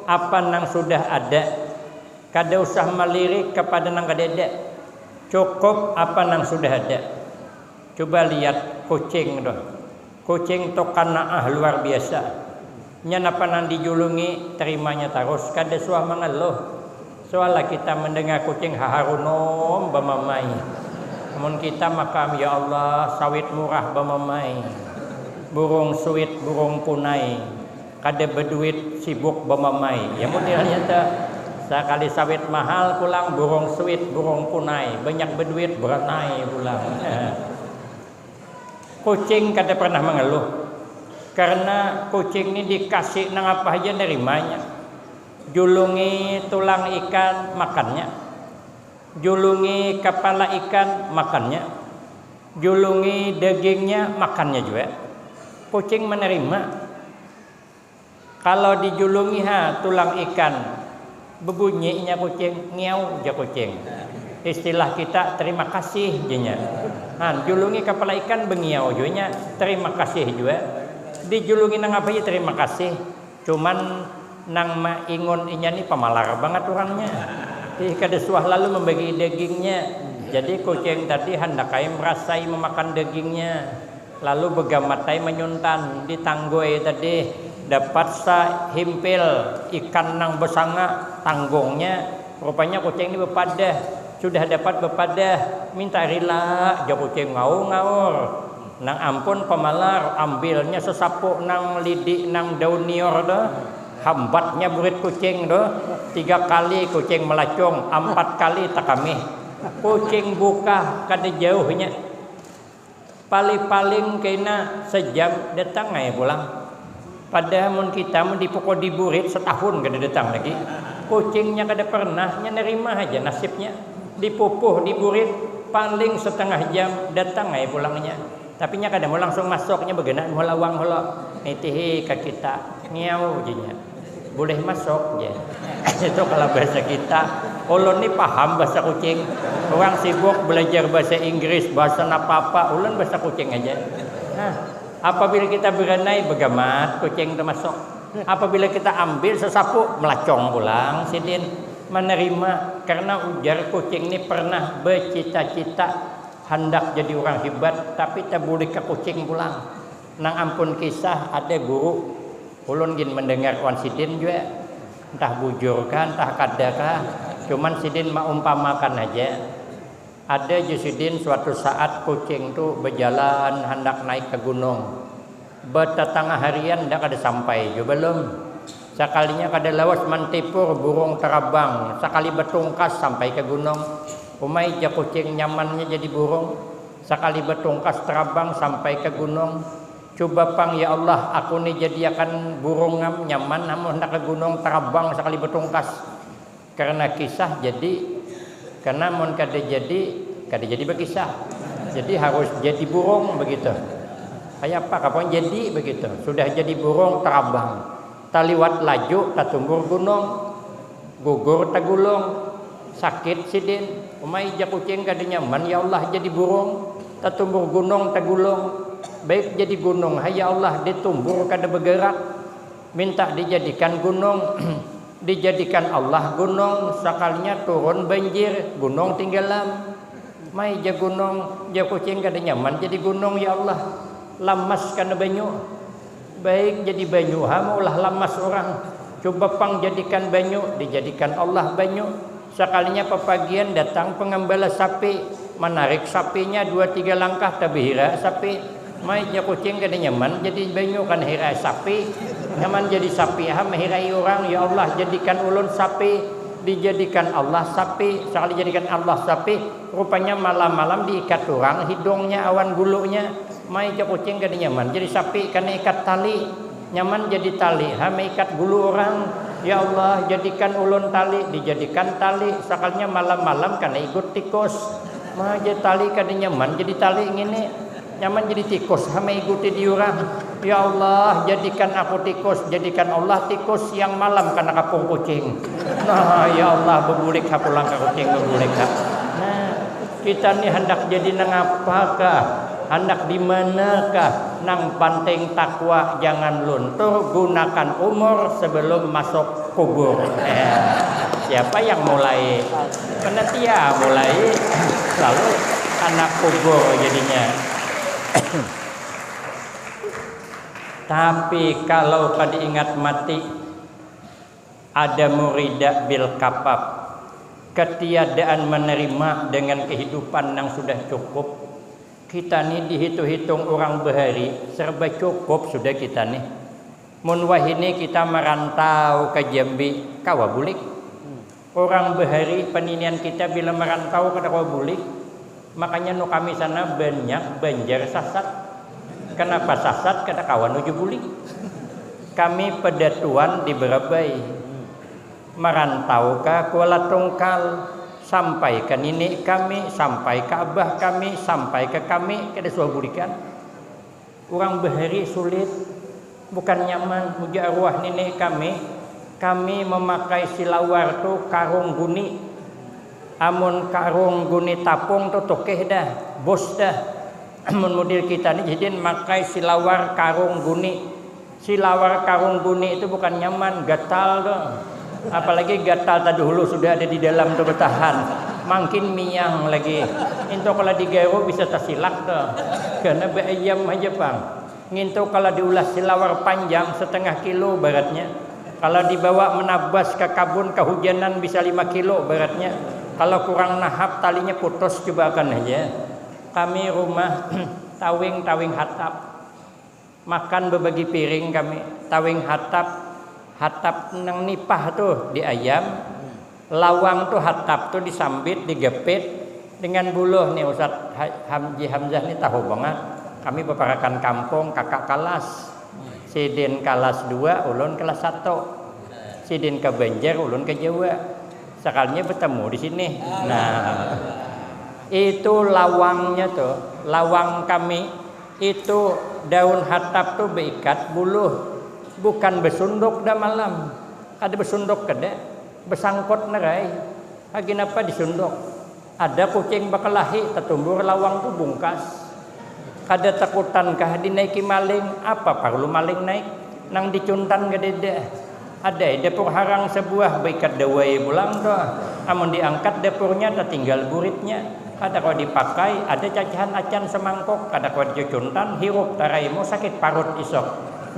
apa yang sudah ada. Kada usah melirik kepada yang kada ada. Cukup apa yang sudah ada. Coba lihat kucing doh. Kucing tu qanaah luar biasa. Nya napa nang dijulungi terimanya terus, kada suah mengeluh. Soalnya kita mendengar kucing haharunom bamamai. Namun kita makam ya Allah sawit murah bamamai. Burung suit, burung punai. Kada berduit sibuk bamamai. Ya modelnya tak. Sekali sawit mahal pulang burung suit, burung punai. Banyak berduit beranai pulang. Kucing kada pernah mengeluh. Karena kucing ini dikasih nang apa aja nerimanya. Julungi tulang ikan makannya. Julungi kepala ikan makannya. Julungi dagingnya makannya juga. Kucing menerima. Kalau dijulungi tulang ikan, bebunyinya kucing, ngeau aja kucing. Istilah kita terima kasih jenya. Julungi kepala ikan bengiau juga terima kasih juga. Dijulungi nang apa ya terima kasih. Cuman nang maingun inya ni pemalar banget orangnya. Kada suah lalu membagi dagingnya. Jadi kucing tadi hendakai merasai memakan dagingnya. Lalu begamatai menyuntan di tanggoi tadi dapat himpil ikan nang besanga tanggungnya. Rupanya kucing ini bepadah. Sudah dapat bepadah minta rila ja kucing ngaur. Nang ampun pemalar ambilnya sesapu nang lidi nang daun nior dah. Hambatnya burit kucing doh 3 kali kucing melacung 4 kali takamih. Kucing buka kada jauhnya. Paling kena sejam datang ngai pulang. Padahal mun kita mun dipukul di burit setahun kada datang lagi. Kucingnya kada pernah nerima aja nasibnya. Dipupuh di burit paling setengah jam datang ngai pulangnya. Tapi nya kada mau langsung masuknya begana mau lawang holo. nitihi ke kita ngiau jinya boleh masuk ya. Itu kalau bahasa kita. Ulun ni paham bahasa kucing. Orang sibuk belajar bahasa Inggris, bahasa apa-apa, ulun bahasa kucing aja. Nah, apabila kita berenai begamat kucing termasuk. Apabila kita ambil sesapu melacong pulang sidin menerima karena ujar kucing ini pernah bercita-cita hendak jadi orang hebat tapi tak boleh ke kucing pulang. Nang ampun kisah ada guru ulun gin mendengar wan sidin juga entah bujur kan entah kadakah cuman sidin maumpamakan aja. Ada Sidin suatu saat kucing tu berjalan hendak naik ke gunung. Bertetangah harian ndak ada sampai juga belum. Sekalinya kada lawas mantipur burung terabang, sekali betungkas sampai ke gunung. Umai ja kucing nyamannya jadi burung, sekali betungkas terabang sampai ke gunung. Coba pang ya Allah, aku ni jadi akan burung nyaman namun hendak ke gunung terabang sekali betungkas. Karena kisah jadi karena mun kada jadi berkisah. Jadi harus jadi burung begitu. Kayak apa kapan jadi begitu. Sudah jadi burung terabang. Taliwat laju tatumbur gunung. Gugur tagulung. Sakit sidin. Umai ja kucing kada nyaman ya Allah jadi burung. Tatumbur gunung tagulung. Baik jadi gunung, hai ya Allah ditumbur kada bergerak. Minta dijadikan gunung. Dijadikan Allah gunung, sekalinya turun banjir, gunung tinggalan. Mai ja gunung, ja kucing kada nyaman jadi gunung ya Allah. Lamas kana banyu. Baik jadi banyu, ulah lamas orang. Coba pang jadikan banyu, dijadikan Allah banyu. Sekalinya pepagian datang pengembala sapi, menarik sapinya 2-3 langkah tabihira sapi. Mai ja kucing kada nyaman jadi banyu kan hira sapi. Nyaman jadi sapi menghirai orang ya Allah jadikan ulun sapi, dijadikan Allah sapi, sekali jadikan Allah sapi, rupanya malam-malam diikat orang hidungnya awan bulunya. Mai ja kucing kada nyaman jadi sapi karena ikat tali, nyaman jadi tali ikat bulu orang. Ya Allah jadikan ulun tali, dijadikan tali, sekalinya malam-malam karena ikut tikus. Mai ja tali kada nyaman jadi tali ngene, nyaman jadi tikus ikuti di orang. Ya Allah jadikan aku tikus, jadikan Allah tikus yang malam karena kapung kucing. Nah ya Allah bebulik pulang ke kucing bebulik. Nah kita ni hendak jadi nang apakah, hendak di manakah? Nang penting takwa jangan luntur, gunakan umur sebelum masuk kubur. Siapa yang mulai penetia mulai lalu anak kubur jadinya. Tapi kalau pada ingat mati ada muridak bil kapab, ketiadaan menerima dengan kehidupan yang sudah cukup. Kita ni dihitung-hitung orang bahari serba cukup sudah kita nih. Mun wahini kita merantau ke Jambi kawa bulik. Orang bahari peninian kita bila merantau ke kawa bulik. Makanya nu kami sana banyak banjar sasat. Kenapa sasat? Kada kawan nuju bulik. Kami pedatuan di Berabai, merantau ke Kuala Tungkal, sampai ke nenek kami, sampai ke abah kami, sampai ke kami, kada suah bulikan. Orang bahari sulit, bukan nyaman. Muja arwah nenek kami memakai silawar tu karung guni. Amun karung guni tapung tu tokeh dah, bos dah. Amun model kita ni jadi makai silawar karung guni. Silawar karung guni itu bukan nyaman, gatal tu. Apalagi gatal tadi dulu sudah ada di dalam tu bertahan. Makin miang lagi. Into kalau digaru bisa tersilak tu. Karena beayam aja bang. Nginto kalau diulas silawar panjang 0,5 kilo baratnya. Kalau dibawa menabas ke kabun kehujanan bisa 5 kilo baratnya. Kalau kurang nahap talinya putus coba akan aja. Kami rumah tawing hatap. Makan berbagi piring kami. Tawing hatap nang nipah tuh di ayam. Lawang tuh hatap tuh disambit, digepit dengan buluh nih Ustaz Haji Hamzah nih tahu banget. Kami beparakan kampung kakak kelas. Sidin kelas 2, ulun kelas 1. Sidin ke Banjar, ulun ke Jawa. Sekalinya bertemu di sini. Nah, itu lawangnya tuh, lawang kami itu daun hatap tuh beikat buluh, bukan besunduk dah malam. Ada besunduk kada, besangkot nerai. Lagi apa disunduk? Ada kucing bakalahi, tetumbur lawang tuh bungkas. Kada takutan kah dinaiki maling? Apa perlu maling naik? Nang dicuntan gede. Ada dapur harang sebuah beikat dawai bulang doh. Amun diangkat dapurnya tertinggal buritnya. Kada kalau dipakai ada cacahan acan semangkok. Kada kalau dicuntan hirup taraimu sakit parut isok.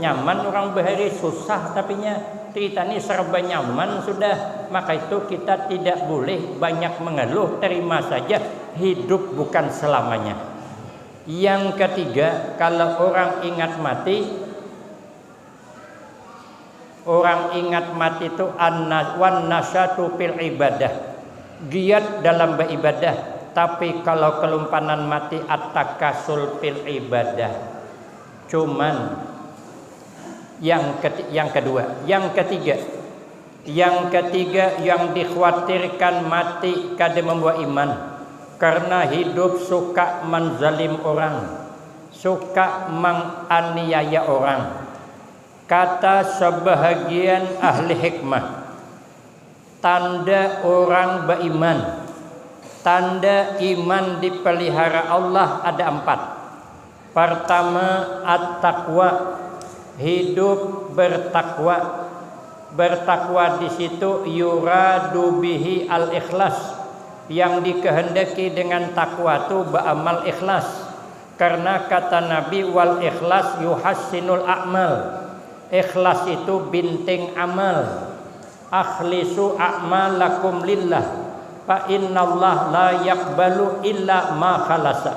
Nyaman orang bahari susah tapinya ceritanya serba nyaman sudah. Maka itu kita tidak boleh banyak mengeluh, terima saja hidup bukan selamanya. Yang ketiga, kalau orang ingat mati itu wan nasyatu fil ibadah, giat dalam beribadah. Tapi kalau kelumpanan mati at-takasul fil ibadah. Cuman yang ketiga yang dikhawatirkan mati kada membawa iman, karena hidup suka menzalim orang, suka menganiaya orang. Kata sebahagian ahli hikmah, tanda orang beriman, tanda iman dipelihara Allah ada 4. Pertama, at-taqwa, hidup bertakwa. Bertakwa di situ yuradu bihi al-ikhlas, yang dikehendaki dengan takwa itu beramal ikhlas. Karena kata Nabi, wal ikhlas yuhassinul a'mal. Ikhlas itu binting amal. Akhlisu a'malakum lillah fa innallah la yaqbalu illa ma khalasa.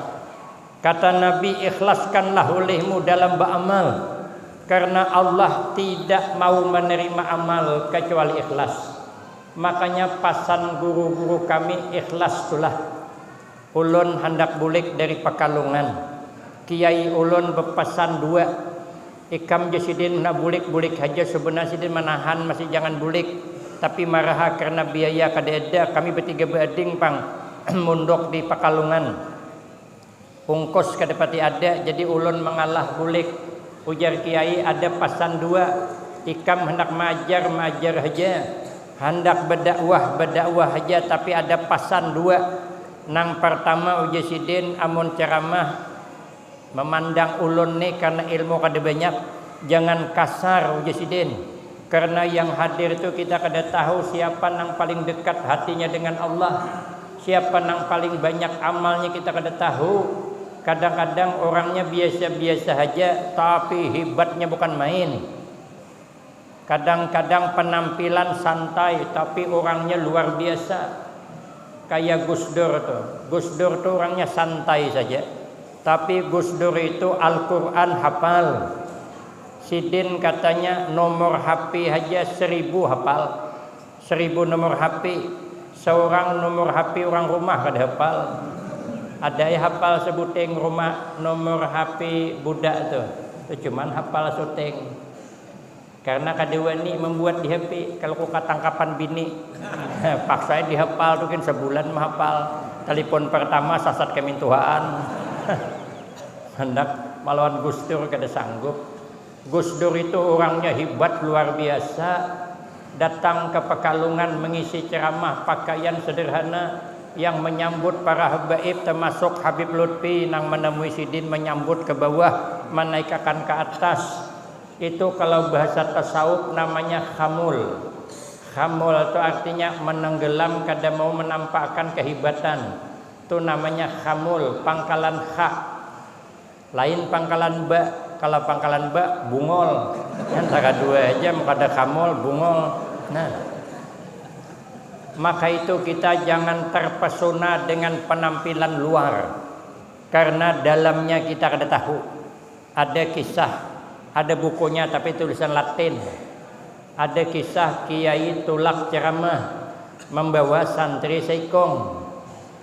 Kata Nabi, ikhlaskanlah olehmu dalam beramal, karena Allah tidak mau menerima amal kecuali ikhlas. Makanya pasan guru-guru kami ikhlas itulah. Ulun hendak bulik dari Pekalongan, Kiai ulun berpesan 2. Ikam jasidin nak bulik haja sebenarnya sidin menahan masih jangan bulik, tapi marah karena biaya kada ada. Kami bertiga berading pang mundok di Pekalongan, ungkos kada pati ada, jadi ulun mengalah bulik. Ujar Kiai ada pasan 2, ikam hendak majar haja, hendak berdakwah haja, tapi ada pasan 2. Nang pertama ujar sidin amun ceramah memandang ulun ni karena ilmu kada banyak, jangan kasar ujar sidin, karena yang hadir itu kita kada tahu siapa nang paling dekat hatinya dengan Allah, siapa nang paling banyak amalnya kita kada tahu. Kadang-kadang orangnya biasa-biasa saja tapi hebatnya bukan main. Kadang-kadang penampilan santai tapi orangnya luar biasa. Kayak Gus Dur tuh. Gus Dur tuh orangnya santai saja, tapi Gus Dur itu Al-Quran hafal. Sidin katanya nomor HP aja 1000 hafal. 1000 nomor HP. Seorang nomor HP orang rumah kada hafal. Ada yang hafal sebuting rumah nomor HP budak tuh. Itu cuman hafal syuting. Karena kadewani membuat di HP. Kalau ku katangkapan bini, paksa dihafal tuh kan sebulan menghafal. Telepon pertama sasat kemintuhaan. Hendak melawan Gus Dur kada sanggup. Gus Dur itu orangnya hebat luar biasa. Datang ke Pekalongan mengisi ceramah, pakaian sederhana, yang menyambut para habaib termasuk Habib Lutfi nang menemui sidin menyambut ke bawah, menaikkan ke atas. Itu kalau bahasa tasawuf namanya khamul. Khamul itu artinya menenggelam, kada mau menampakkan kehebatan. Itu namanya khamul, pangkalan kha. Lain pangkalan ba. Kalau pangkalan ba bungol. Antara 2 aja kada khamul bungol. Nah, maka itu kita jangan terpesona dengan penampilan luar, karena dalamnya kita kada tahu. Ada kisah, ada bukunya tapi tulisan Latin. Ada kisah Kiai tulak ceramah membawa santri seikong.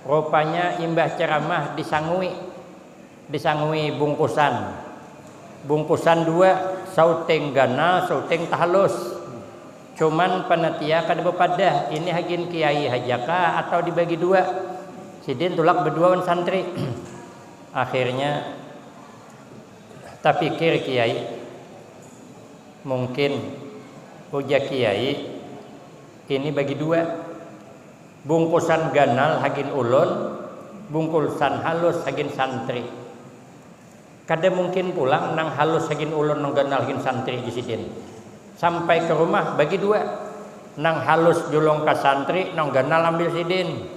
Rupanya imbah ceramah disangui bungkusan 2, sauting ganal, sauting tahalus. Cuman panitia kada bepadah, ini hagin kiai hajaka atau dibagi 2. Sidin tulak berdua santri. Akhirnya Tak pikir kiai, mungkin uja kiai ini bagi dua, bungkusan ganal hagin ulun, bungkusan halus hagin santri. Kada mungkin pulang nang halus hagin ulun nang ganal hagin santri jisidin. Sampai ke rumah bagi dua, nang halus julung ka santri, nang ganal ambil sidin.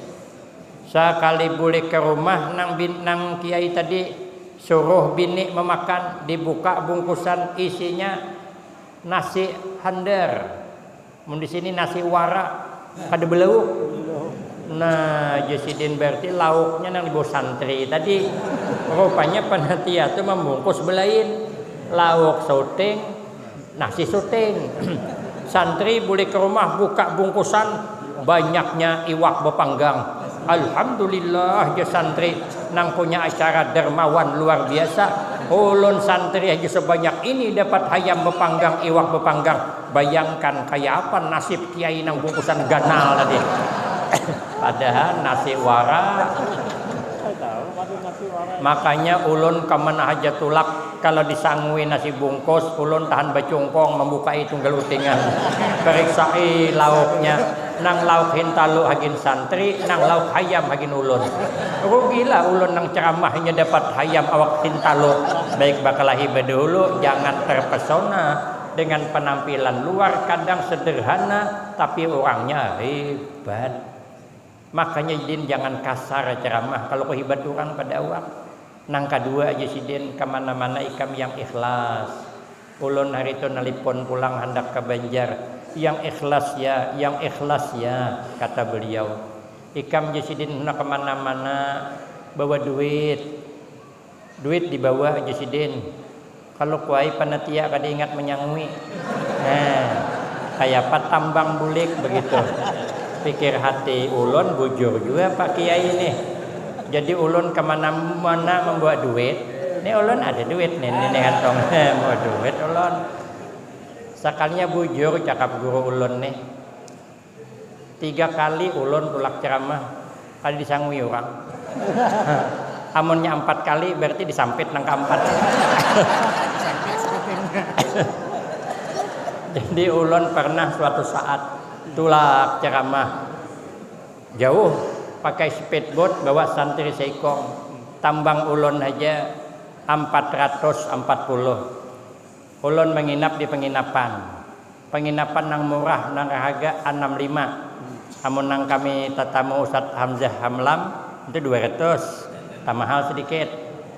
Sekali boleh ke rumah nang kiai tadi suruh bini memakan, dibuka bungkusan isinya nasi handar. Di sini nasi wara kada belauk. Nah, jasidin berarti lauknya nang dibawa santri tadi. Rupanya panitia itu membungkus belain lauk syuting, nasi syuting. Santri boleh ke rumah buka bungkusan banyaknya iwak bepanggang. Alhamdulillah ya santri nang punya acara dermawan luar biasa. Ulun santri aja sebanyak ini dapat ayam bepanggang, iwak bepanggang. Bayangkan kayak apa nasib kiai nang bungkusan ganal tadi. Padahal nasi wara. Makanya ulun kamana aja tulak kalau disangui nasi bungkus, ulun tahan bacungkong membukai tunggal utingan. Periksai lauknya. Nang lauk hintalu hagin santri, nang lauk hayam hagin ulun. Rugilah ulun nang ceramahnya dapat hayam awak hintalu. Baik bakalahi bedulu, jangan terpesona dengan penampilan luar kadang sederhana tapi orangnya hebat. Makanya din jangan kasar ceramah kalau kehebat orang pada awak. Nang kedua aja sidin kemana-mana ikam yang ikhlas. Ulun hari itu nelipon pulang hendak ke Banjar. Yang ikhlas ya kata beliau. Ikam jasidin nak kemana-mana bawa duit dibawa jasidin. Kalau kuai panitia kada ingat menyangui. Kayak apa tambang bulik begitu. Pikir hati ulun bujur juga Pak Kiai ini. Jadi ulun kemana-mana membawa duit. Ini ulun ada duit nih kantong mau duit ulun. Sekalinya bujur cakap guru ulun nih 3 kali ulun tulak ceramah kali disangui orang. Amunnya 4 kali berarti disampit nang keempat. Jadi ulun pernah suatu saat tulak ceramah jauh pakai speedboat bawa santri seikong, tambang ulun aja 440. Ulun menginap di penginapan nang murah nang harga 65. Amun nang kami tetamu Ustaz Hamzah Hamlam itu 200, tak mahal sedikit.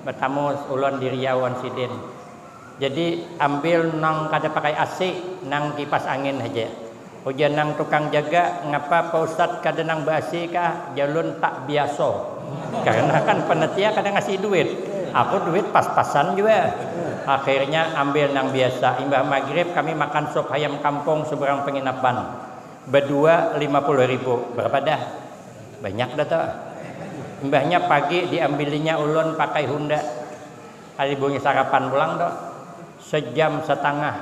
Bertamu ulun di Riau sidin. Jadi ambil nang kada pakai AC, nang kipas angin aja. Ujian nang tukang jaga ngapa Pak Ustaz kada nang basi kah jalun tak biasa. Karena kan panitia kada ngasih duit. Aku duit pas-pasan juga. Akhirnya ambil nang biasa. Imbah maghrib kami makan sop ayam kampung seberang penginapan. Berdua 50.000. Berapa dah? Banyak dah tuh. Imbahnya pagi diambilinya ulun pakai Honda. Kali bunyi sarapan pulang tuh. 1,5 jam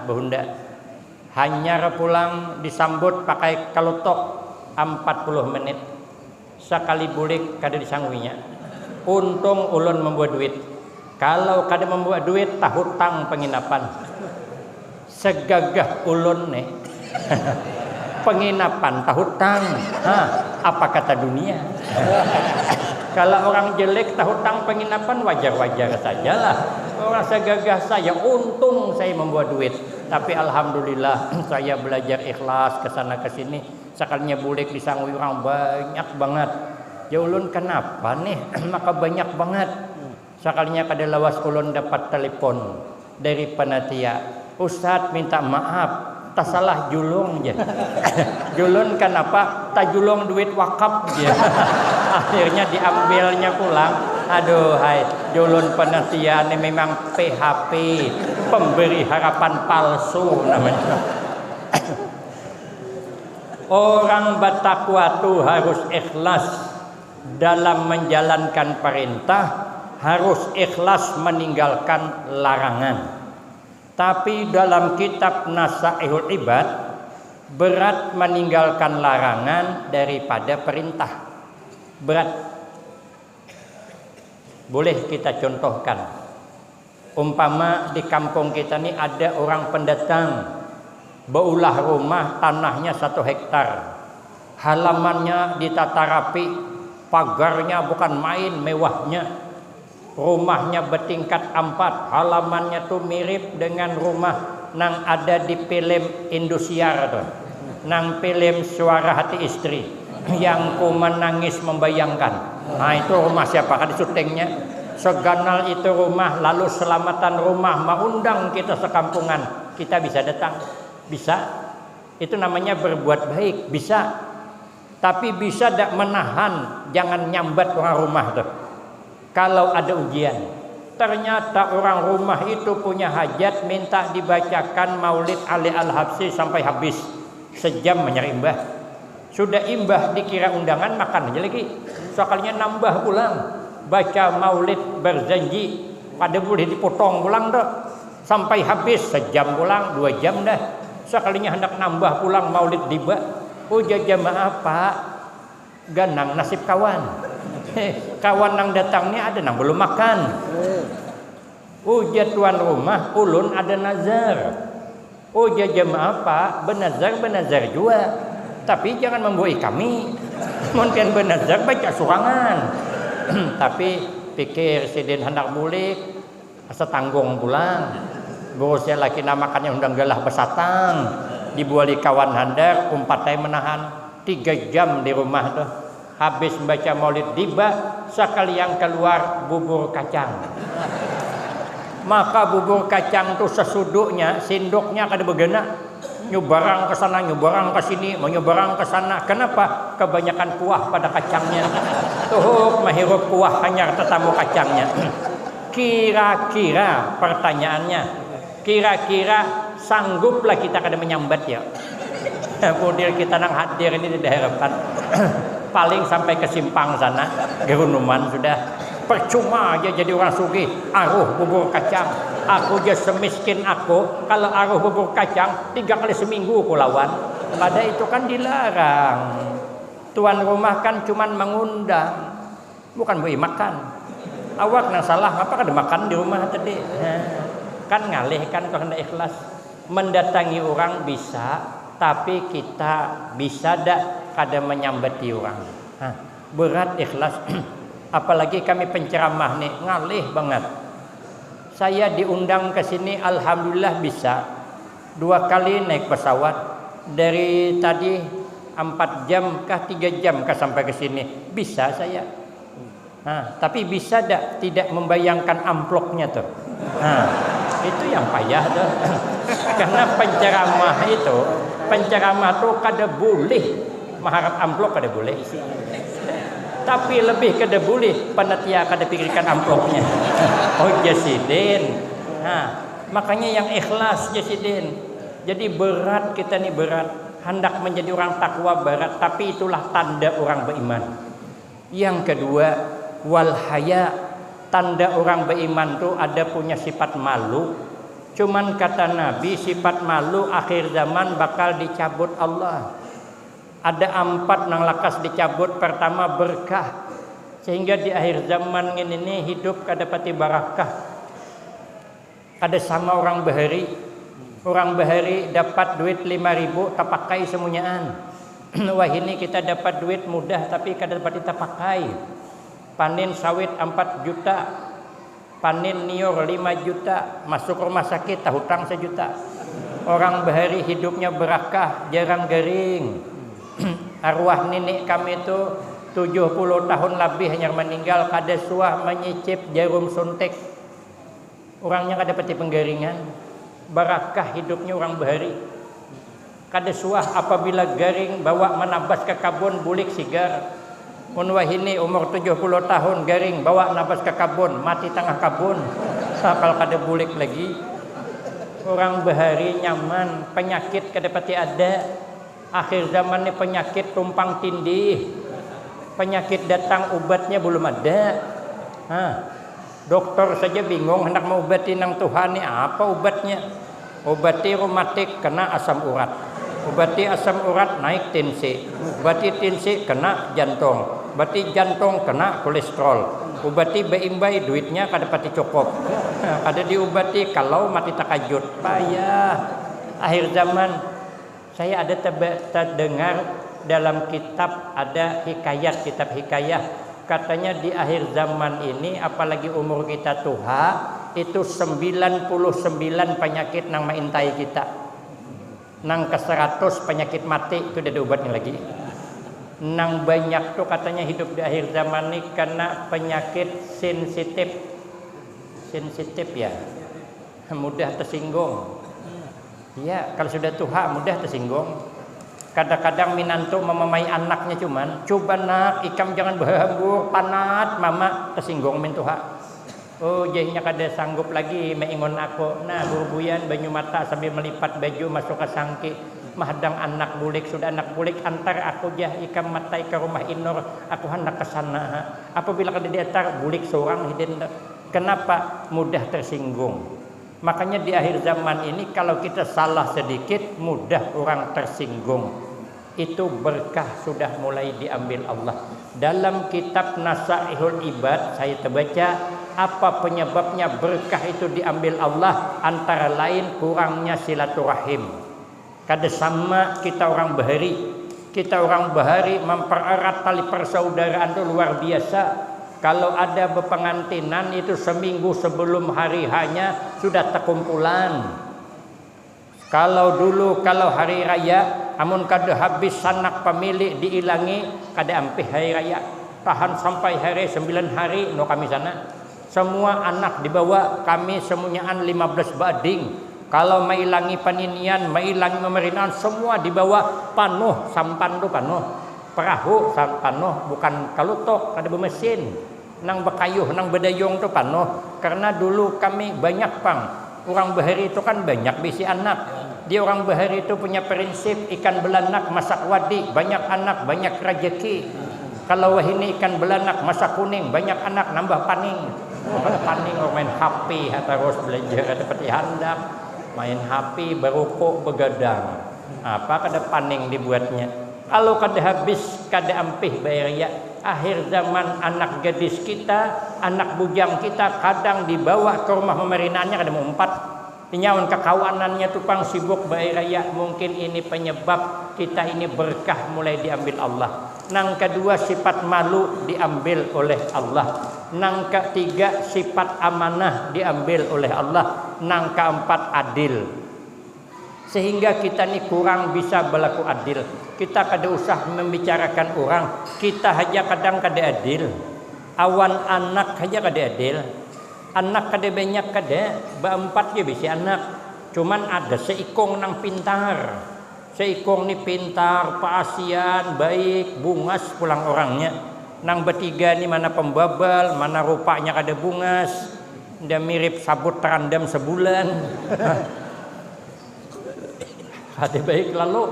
berhunda. Hanyar pulang disambut pakai kalutok 40 menit. Sekali bulik kada disangguinya. Untung ulun membuat duit. Kalau kada membuat duit tak hutang penginapan. Segagah ulun nih. Penginapan tak hutang. Apa kata dunia? Kalau orang jelek tak hutang penginapan wajar-wajar sajalah. Orang segagah saya untung saya membuat duit. Tapi alhamdulillah saya belajar ikhlas ke sana ke sini. Sekalinya bulik disangui orang banyak banget. Ya ulun kenapa nih? Maka banyak banget. Sekalinya kada lawas ulun dapat telepon dari panitia. Ustaz minta maaf, tak salah julung je. Julun kenapa? Tak julung duit wakaf je. Akhirnya diambilnya pulang. Aduh hai, julun panitia ini memang PHP, pemberi harapan palsu namanya. Orang bertakwa itu harus ikhlas dalam menjalankan perintah. Harus ikhlas meninggalkan larangan. Tapi dalam kitab Nasaihul Ibad berat meninggalkan larangan daripada perintah. Berat. Boleh kita contohkan. Umpama di kampung kita nih ada orang pendatang, beulah rumah tanahnya 1 hektar, halamannya ditata rapi, pagarnya bukan main mewahnya, rumahnya bertingkat 4, halamannya tuh mirip dengan rumah nang ada di film Indosiar tuh, nang film Suara Hati Istri yang ku menangis membayangkan. Nah itu rumah siapa kan syutingnya? Seganal itu rumah, lalu selamatan rumah mengundang kita sekampungan, kita bisa datang? Bisa. Itu namanya berbuat baik, bisa. Tapi bisa tidak menahan, jangan nyambat orang rumah tuh. Kalau ada ujian, ternyata orang rumah itu punya hajat, minta dibacakan Maulid Ali Al-Habsyi sampai habis, sejam menyari imbah. Sudah imbah dikira undangan, makan aja lagi. Sekalinya nambah pulang, baca Maulid berjanji, pada boleh dipotong pulang dah, sampai habis, sejam pulang, 2 jam dah. Sekalinya hendak nambah pulang Maulid tiba, ujar jamaah Pak, ganang nasib kawan. Kawan nang datang ni ada nang belum makan. Ujar tuan rumah, ulun ada nazar. Ujar jamaah Pak, benazar juga, tapi jangan membuai kami. Mungkin benazar baca surangan. Tapi pikir sidin hendak bulik, asa tanggung pulang. Bosnya laki namakannya undang galah besatang, dibuali kawan handar, umpatai menahan 3 jam di rumah tuh. Habis membaca Maulid tiba, sekali yang keluar bubur kacang. Maka bubur kacang tuh sesuduknya, sindoknya kada begena, nyobarang ke sana, nyobarang ke sini, menyobarang ke sana. Kenapa? Kebanyakan kuah pada kacangnya. Tuh mahirup kuah hanya tetamu kacangnya. Kira-kira pertanyaannya, kira-kira sangguplah kita kada menyambat ya? Kemudian kita nang hadir ini tidak harapan. Paling sampai ke simpang sana, gerunuman sudah. Percuma aja jadi orang sugih, aruh bubur kacang. Aku aja semiskin aku, kalau aruh bubur kacang 3 kali seminggu ku lawan. Pada itu kan dilarang. Tuan rumah kan cuman mengundang, bukan beri makan. Awak nang salah, apa kada makan di rumah tadi? Kan ngalih kan kalau hendak ikhlas. Mendatangi orang bisa, tapi kita bisa dak kada menyambati orang. Berat ikhlas. Apalagi kami penceramah nih, ngalih banget. Saya diundang ke sini, alhamdulillah bisa. 2 kali naik pesawat dari tadi 4 jam kah 3 jam kah sampai ke sini, bisa saya. Tapi bisa tidak membayangkan amplopnya tuh. Itu yang payah tuh. Karena penceramah tuh kada boleh mengharap amplop, kada boleh. Tapi lebih kada boleh panitia kada pikirkan amplopnya. Oh jasidin. Makanya yang ikhlas jasidin. Jadi berat kita nih, berat. Hendak menjadi orang takwa berat, tapi itulah tanda orang beriman. Yang kedua, wal haya, tanda orang beriman tuh ada punya sifat malu. Cuman kata Nabi, sifat malu akhir zaman bakal dicabut Allah. Ada 4 nang lakas dicabut. Pertama berkah, sehingga di akhir zaman ini hidup kada pati barakah. Ada sama orang bahari. Orang bahari dapat duit 5.000 tak pakai semuanyaan. Wah ini kita dapat duit mudah tapi kada dapat kita pakai. Panen sawit 4 juta, panen nior 5 juta, masuk rumah sakit tak hutang 1 juta. Orang bahari hidupnya berakah, jarang garing. Arwah nenek kami itu 70 tahun lebih hanya meninggal, kada suah menyicip jarum suntik. Orangnya kada pati penggaringan. Barakah hidupnya orang bahari. Kada suah apabila garing bawa menabas ke kabun bulik sigar. Unwah ini umur 70 tahun garing bawa nabas ke kabun, mati tengah kabun. Sakal kada bulik lagi. Orang bahari nyaman, penyakit kada pati ada. Akhir zaman ini penyakit tumpang tindih. Penyakit datang obatnya belum ada. Dokter saja bingung hendak mengobati nang Tuhan ini apa obatnya. Obati reumatik kena asam urat. Obati asam urat naik tensi. Obati tensi kena jantung. Obati jantung kena kolesterol. Obati beimbai duitnya kada pati cukup. Kada diobati kalau mati takajud. Payah. Akhir zaman saya ada terdengar dalam kitab ada hikayat, kitab hikayah. Katanya di akhir zaman ini apalagi umur kita tua itu 99 penyakit nang maintai kita. Nang ke 100 penyakit mati itu udah diobatnya lagi. Nang banyak tuh katanya hidup di akhir zaman ini karena penyakit sensitif ya, mudah tersinggung. Ya kalau sudah tua mudah tersinggung. Kadang-kadang minantu memamai anaknya cuman, coba nak ikam jangan berhambur panat mama tersinggung mintuha. Oh jadinya kada sanggup lagi mengingon aku. Nah burbuyan banyu mata sambil melipat baju masuk ke sangki. Mahadang anak bulik sudah anak bulik antar aku jah ikam matai ke rumah inur aku hendak ke sana. Apabila kada diantar bulik seorang hidden. Kenapa? Mudah tersinggung. Makanya di akhir zaman ini kalau kita salah sedikit mudah orang tersinggung. Itu berkah sudah mulai diambil Allah. Dalam kitab Nasaihul Ibad saya terbaca apa penyebabnya berkah itu diambil Allah, antara lain kurangnya silaturahim. Kada sama kita orang bahari. Kita orang bahari mempererat tali persaudaraan itu luar biasa. Kalau ada berpengantinan itu seminggu sebelum hari hanya sudah terkumpulan. Kalau dulu kalau hari raya amun kada habis sanak pemilik diilangi kada ampih hari raya. Tahan sampai hari 9 hari no kami sana. Semua anak dibawa kami semuanyaan 15 bading. Kalau mailangi paninian, mailangi pemerintahan semua dibawa panuh sampan tu panuh. Perahu panuh bukan kalutok kada bermesin. Nang bekayuh nang bedayong tu panuh karena dulu kami banyak pang orang bahari itu kan banyak bisi anak. Dia orang bahari itu punya prinsip ikan belanak masak wadi banyak anak banyak rezeki. Kalau ini ikan belanak masak kuning banyak anak nambah paning. Paning orang main HP terus belajar seperti handap main HP berukuk begadang. Apa kada paning dibuatnya. Kalau kada habis kada ampih bayar ya. Akhir zaman anak gadis kita, anak bujang kita kadang dibawa ke rumah pemerinaannya kada mau empat. Inyawan kekawanannya tupang sibuk bayar raya. Mungkin ini penyebab kita ini berkah mulai diambil Allah. Nang kedua sifat malu diambil oleh Allah. Nang ketiga sifat amanah diambil oleh Allah. Nang keempat adil. Sehingga kita ni kurang bisa berlaku adil. Kita kada usah membicarakan orang. Kita haja kadang kada adil. Awan anak haja kada adil. Anak kada banyak kada. Berempat je bisi anak. Cuman ada seikong nang pintar. Seikong ni pintar, paasian, baik, bungas pulang orangnya. Nang bertiga ni mana pembabal, mana rupanya kada bungas. Dia mirip sabut terandam sebulan. Ada baik lalu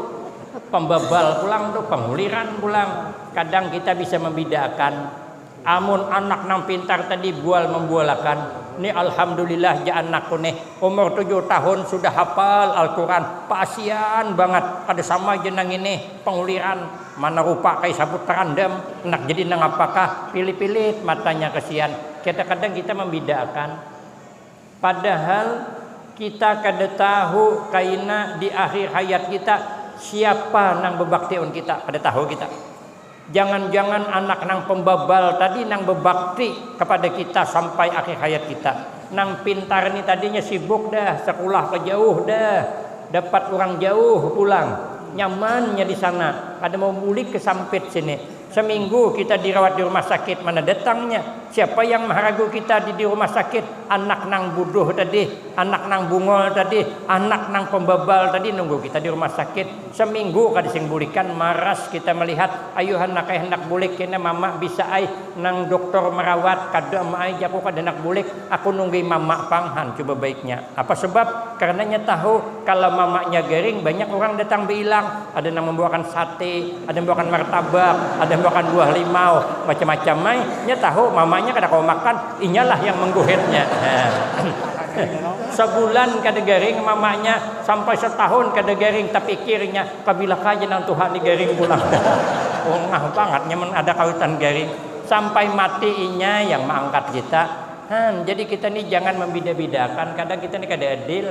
pembabal pulang tuh penguliran pulang. Kadang kita bisa membedakan. Amun anak nang pintar tadi bual membualakan. Ini alhamdulillah ja anakku nih umur 7 tahun sudah hafal Al-Quran. Paasian banget. Ada sama jenang ini penguliran. Mana rupa kayak sabut terandam. Nak jadi nang apakah pilih-pilih matanya kesian. Kadang-kadang kita membedakan. Padahal kita kada tahu kaina di akhir hayat kita siapa nang bebaktiun kita, kada tahu kita. Jangan-jangan anak nang pembabal tadi nang bebakti kepada kita sampai akhir hayat kita. Nang pintar ni tadinya sibuk dah, sekolah ke jauh dah, dapat orang jauh pulang, nyamannya di sana. Kada mau bulik ke sampit sini. Seminggu kita dirawat di rumah sakit, mana datangnya? Siapa yang maharagu kita di rumah sakit? Anak nang buduh tadi, anak nang bungol tadi, anak nang pembabal tadi nunggu kita di rumah sakit. Seminggu kada sing bulikan, maras kita melihat, ayo anak hendak bulik kena mama bisa ai nang dokter merawat kada mai jaku kada hendak bulik, aku nunggu mama panghan coba baiknya. Apa sebab? Karenanya tahu kalau mamanya garing banyak orang datang bilang, ada yang membawakan sate, ada yang membawakan martabak, ada yang membawakan buah limau, macam-macam mai. Nya tahu mamanya kada kau makan, inyalah yang mengguhitnya. Sebulan kada garing mamanya, sampai setahun kada garing, tapi pikirnya kabila kaja nang Tuhan ni garing pulang. Oh ngah banget nyaman ada kawitan garing. Sampai mati inya yang mengangkat kita. Jadi kita nih jangan membeda-bedakan. Kadang kita nih kada adil.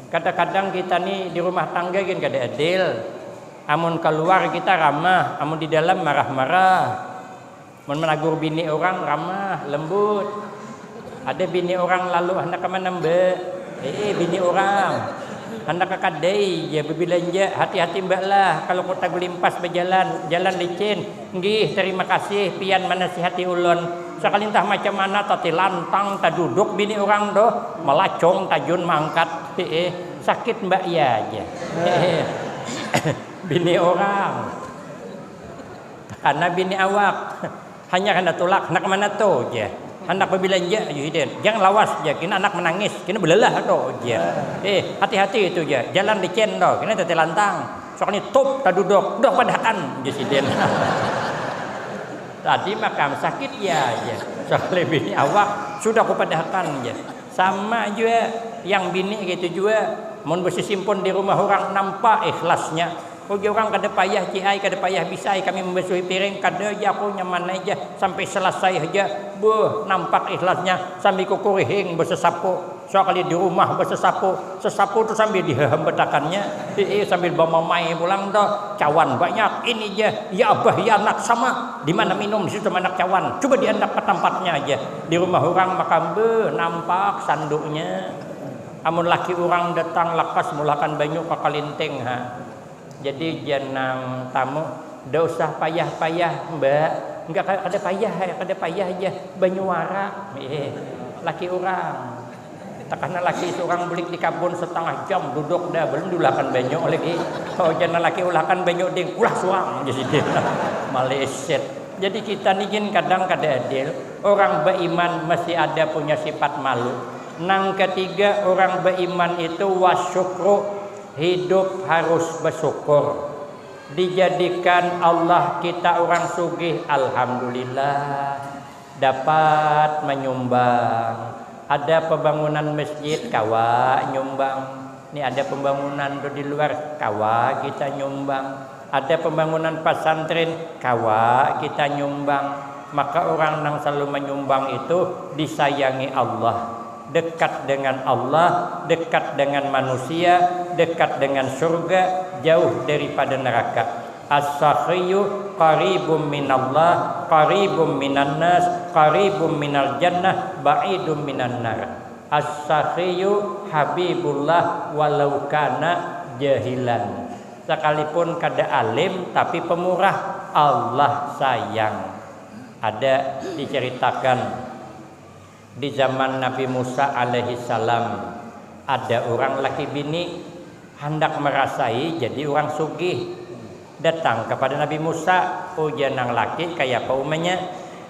Kadang-kadang kita nih di rumah tangga kan kada adil. Amun keluar kita ramah, amun di dalam marah-marah. Mun menagur bini orang ramah, lembut. Ada bini orang lalu hendak ke mana mbak? Bini orang hendak ke kadai ya berbelanja, hati-hati mbak lah kalau kota gelimpas berjalan jalan licin. Nggih, terima kasih pian menasihati ulun. Sekali entah macam mana tati lantang tak duduk bini orang doh melacong tajun mangkat. Sakit mbak ya aja. Bini orang karena bini awak hanya kena tolak nak mana tuh aja. Anak berbelanja jangan lawas aja, kini anak menangis, kini belelah tuh aja. Hati-hati itu aja, jalan licin doh, kini tati lantang. Soalnya top tak duduk padakan jesiden. Tadi makam sakit ya aja. Soalnya bini awak sudah kupadakan aja. Sama juga yang bini gitu juga, mun besi simpun di rumah orang nampak ikhlasnya. Orang kada payah ciai, kada payah bisai kami membasuhi piring, kada aja aku nyaman aja sampai selesai aja. Nampak ikhlasnya sambil kukurihing bersesapu. Soalnya di rumah bersesapu, sesapu tu sambil dihembetakannya, sambil bawa mamai pulang dah. Cawan banyak ini aja. Ya abah ya anak sama. Di mana minum di situ anak cawan. Coba diandak ke tempatnya aja. Di rumah orang makan nampak sanduknya. Amun laki orang datang lakas mulakan banyu kakalinteng Jadi jenang tamu, dah usah payah-payah mbak, enggak ada payah aja, banyu warak, laki orang, takkan laki seorang belik di kabun setengah jam duduk dah belum dulakan banyu lagi, jangan laki ulakan banyu ding, ulah suang jadi Malaysia. Jadi kita nih kadang kada adil, orang beriman masih ada punya sifat malu. Nang ketiga orang beriman itu wasyukru. Hidup harus bersyukur. Dijadikan Allah kita orang sugih, alhamdulillah dapat menyumbang. Ada pembangunan masjid kawa nyumbang. Ini ada pembangunan di luar kawa kita nyumbang. Ada pembangunan pesantren kawa kita nyumbang. Maka orang yang selalu menyumbang itu disayangi Allah. Dekat dengan Allah, dekat dengan manusia, dekat dengan surga, jauh daripada neraka. As-sakhiyu qaribum minallah, qaribum minan nas, qaribum minal jannah, ba'idum minan nar. As-sakhiyu habibullah walau kana jahilan. Sekalipun kada alim tapi pemurah, Allah sayang. Ada diceritakan di zaman Nabi Musa alaihi salam, ada orang laki bini hendak merasai jadi orang sugih. Datang kepada Nabi Musa, janang laki kayak apa umumnya,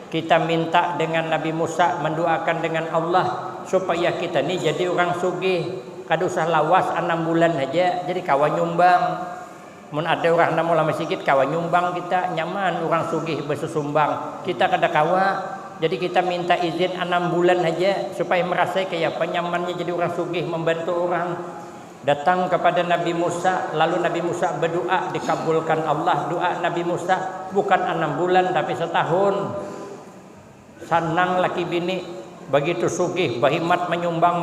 kita minta dengan Nabi Musa mendoakan dengan Allah supaya kita ni jadi orang sugih. Kada usah lawas 6 bulan aja jadi kawan nyumbang. Mun ada orang nak mula sikit kawan nyumbang kita nyaman, orang sugih bersusumbang. Kita kada kawa. Jadi kita minta izin 6 bulan aja supaya merasa kayak apa nyamannya jadi orang sugih membantu orang. Datang kepada Nabi Musa, lalu Nabi Musa berdoa dikabulkan Allah. Doa Nabi Musa bukan 6 bulan tapi setahun. Senang laki bini begitu sugih, berhikmat menyumbang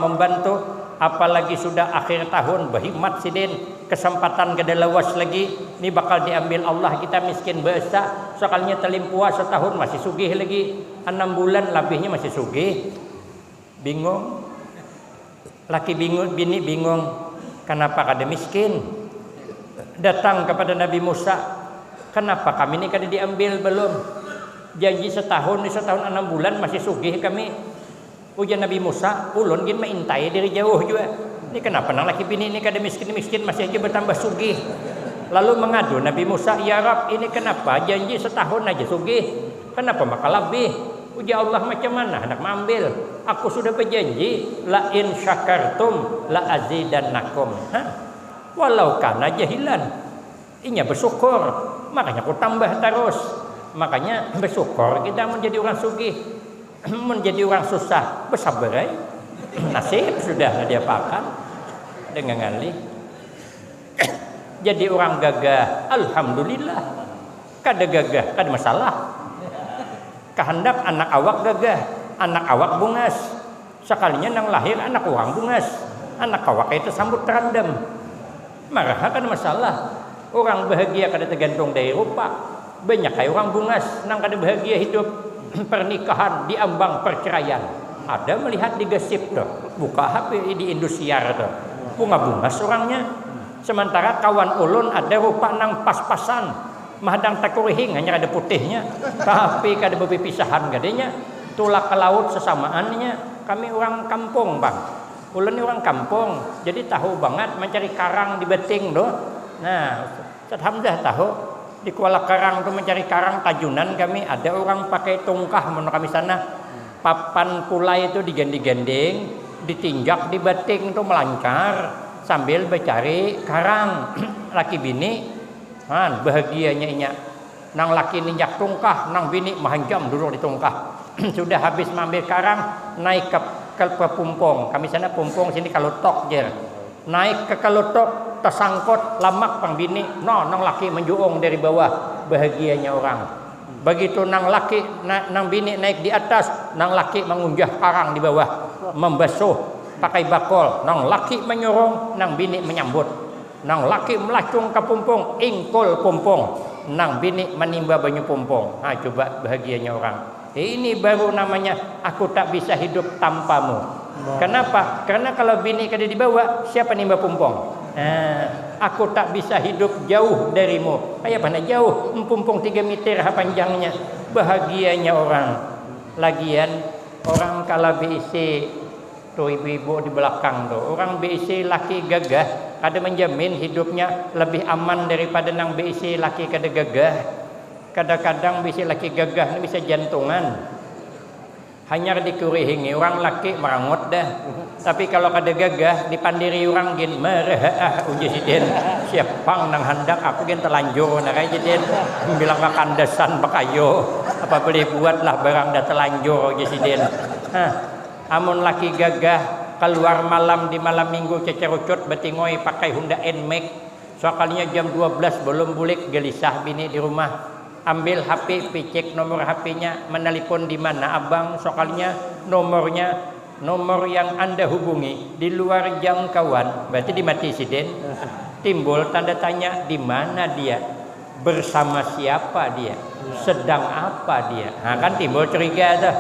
membantu. Apalagi sudah akhir tahun berhikmat sidin, kesempatan kedalawas lagi ini bakal diambil Allah, kita miskin besar soalnya telimpuah setahun masih sugih lagi, 6 bulan lebihnya masih sugih. Bingung laki bini bingung kenapa kada miskin. Datang kepada Nabi Musa, kenapa kami ini kada diambil belum, janji setahun 6 bulan masih sugih kami. Ujian Nabi Musa, ulun gin maintai dari jauh juga. Ini kenapa nang laki bini ini kada miskin masih aja bertambah sugih. Lalu mengadu Nabi Musa, ya Rab, ini kenapa janji setahun aja sugih, kenapa maka lebih? Uji Allah macam mana hendak mengambil? Aku sudah berjanji, la in syakartum la azidannakum. Walau kana jahilan. Inya bersyukur, makanya aku tambah terus. Makanya bersyukur kita menjadi orang sugih. Menjadi orang susah bersabar nasib sudah diapakan dengan ngali. Jadi orang gagah, alhamdulillah. Kada gagah, kada masalah. Kehendak anak awak gagah, anak awak bungas. Sekalinya nang lahir anak orang bungas. Anak awak itu sambut terandam. Marah kan masalah. Orang bahagia kada tergantung dari rupa. Banyak kayak orang bungas nang kada bahagia hidup pernikahan di ambang perceraian. Ada melihat di gesip tuh, buka HP di Indosiar tuh. Bunga-bungas orangnya. Sementara kawan ulun ada rupa nang pas-pasan. Mahadang takurihing hanya ada putihnya. Tapi kada berpisahan gadenya. Tulak ke laut sesamaannya. Kami orang kampung, Bang. Ulun ni orang kampung. Jadi tahu banget mencari karang di beting doh. Nah, Ustaz Hamzah tahu di Kuala Karang tuh mencari karang tajunan kami ada orang pakai tongkah menurut kami sana. Papan pulai itu diganding-ganding, ditinjak di beting tuh melancar sambil mencari karang. Laki bini, man bahagianya inya. Nang laki ninjak tongkah, nang bini mahanjam duduk di tongkah. Sudah habis mengambil karang, naik ke pumpong. Kami sana pumpong, sini kalutok jer. Naik ke kalutok, tersangkut lamak pang bini. No, nang laki menjuong dari bawah. Bahagianya orang. Begitu nang laki, nang bini naik di atas, nang laki mengunjah karang di bawah, membasuh pakai bakol. Nang laki menyorong, nang bini menyambut. Nang laki melacung ke pumpong, ingkul pumpong. Nang bini menimba banyu pumpong. Nah, coba bahagianya orang. Ini baru namanya aku tak bisa hidup tanpamu. Kenapa? Karena kalau bini kada dibawa, siapa nimba pumpong? Aku tak bisa hidup jauh darimu. Kayak mana jauh? Pumpong 3 meter panjangnya. Bahagianya orang. Lagian orang kalau BIC tuh ibu-ibu di belakang tuh. Orang BIC laki gagah ada menjamin hidupnya lebih aman daripada nang BIC laki kada gagah. Kadang-kadang BIC laki gagah ini bisa jantungan. Hanya dikurihingi orang laki merangut dah. Tapi kalau kada gagah dipandiri orang gin merah uji sidin siapang nang handak aku gin telanjur nak jadin bilang kandasan bakayo apa boleh buatlah barang dah telanjur uji sidin. Amun laki gagah keluar malam di malam minggu cecerucut betingoy pakai Honda Nmax. Soalnya jam 12 belum bulik gelisah bini di rumah. Ambil HP, cek nomor HP-nya, menelpon di mana abang, soalnya nomor yang Anda hubungi di luar jangkauan, berarti dimati siden. Timbul tanda tanya, di mana dia? Bersama siapa dia? Sedang apa dia? Nah, kan timbul curiga dah.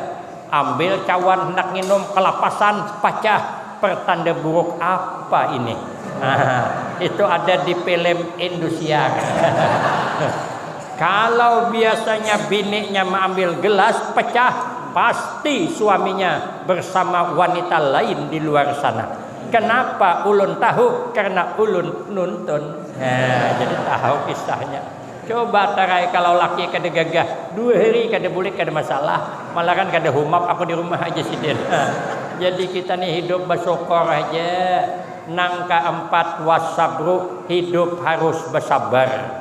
Ambil cawan hendak minum kelapasan, pecah, pertanda buruk apa ini? Nah, itu ada di film Indosiar. Kalau biasanya bininya mengambil gelas pecah, pasti suaminya bersama wanita lain di luar sana. Kenapa ulun tahu? Karena ulun nonton. Jadi tahu kisahnya. Coba tarai kalau laki kada gagah 2 hari kada boleh kada masalah. Malah kan kada humap aku di rumah aja sidin. Jadi kita nih hidup bersyukur aja. Nang keempat wasabru, hidup harus bersabar.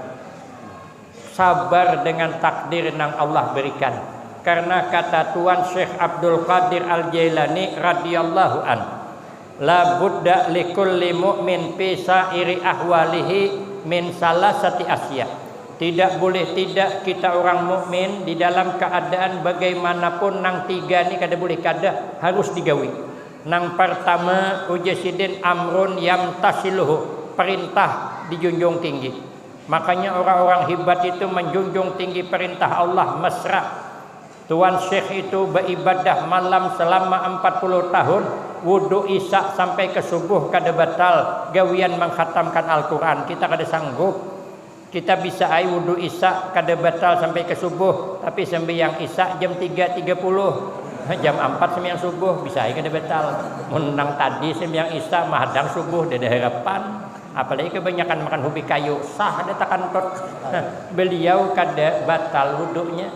Sabar dengan takdir yang Allah berikan. Karena kata Tuan Syekh Abdul Qadir Al-Jailani radhiyallahu an, la budda likulli mu'min fi sa'iri ahwalihi min salasati asya. Tidak boleh tidak kita orang mukmin di dalam keadaan bagaimanapun nang 3 ni kada boleh kada harus digawi. Nang pertama ujasidin amrun yamtasiluhu, perintah dijunjung tinggi. Makanya orang-orang hebat itu menjunjung tinggi perintah Allah mesra. Tuan Syekh itu beribadah malam selama 40 tahun, wudu isya sampai ke subuh kada batal, gawian mengkhatamkan Al-Quran. Kita kada sanggup. Kita bisa ai wudu isya kada batal sampai ke subuh, tapi sembahyang isya jam 3.30. Jam 4 sembahyang subuh bisa ai kada batal. Menang tadi sembahyang isya mahadang subuh ada harapan. Apalagi kebanyakan makan hobi kayu, sah ada takantot. Beliau kada batal wudunya.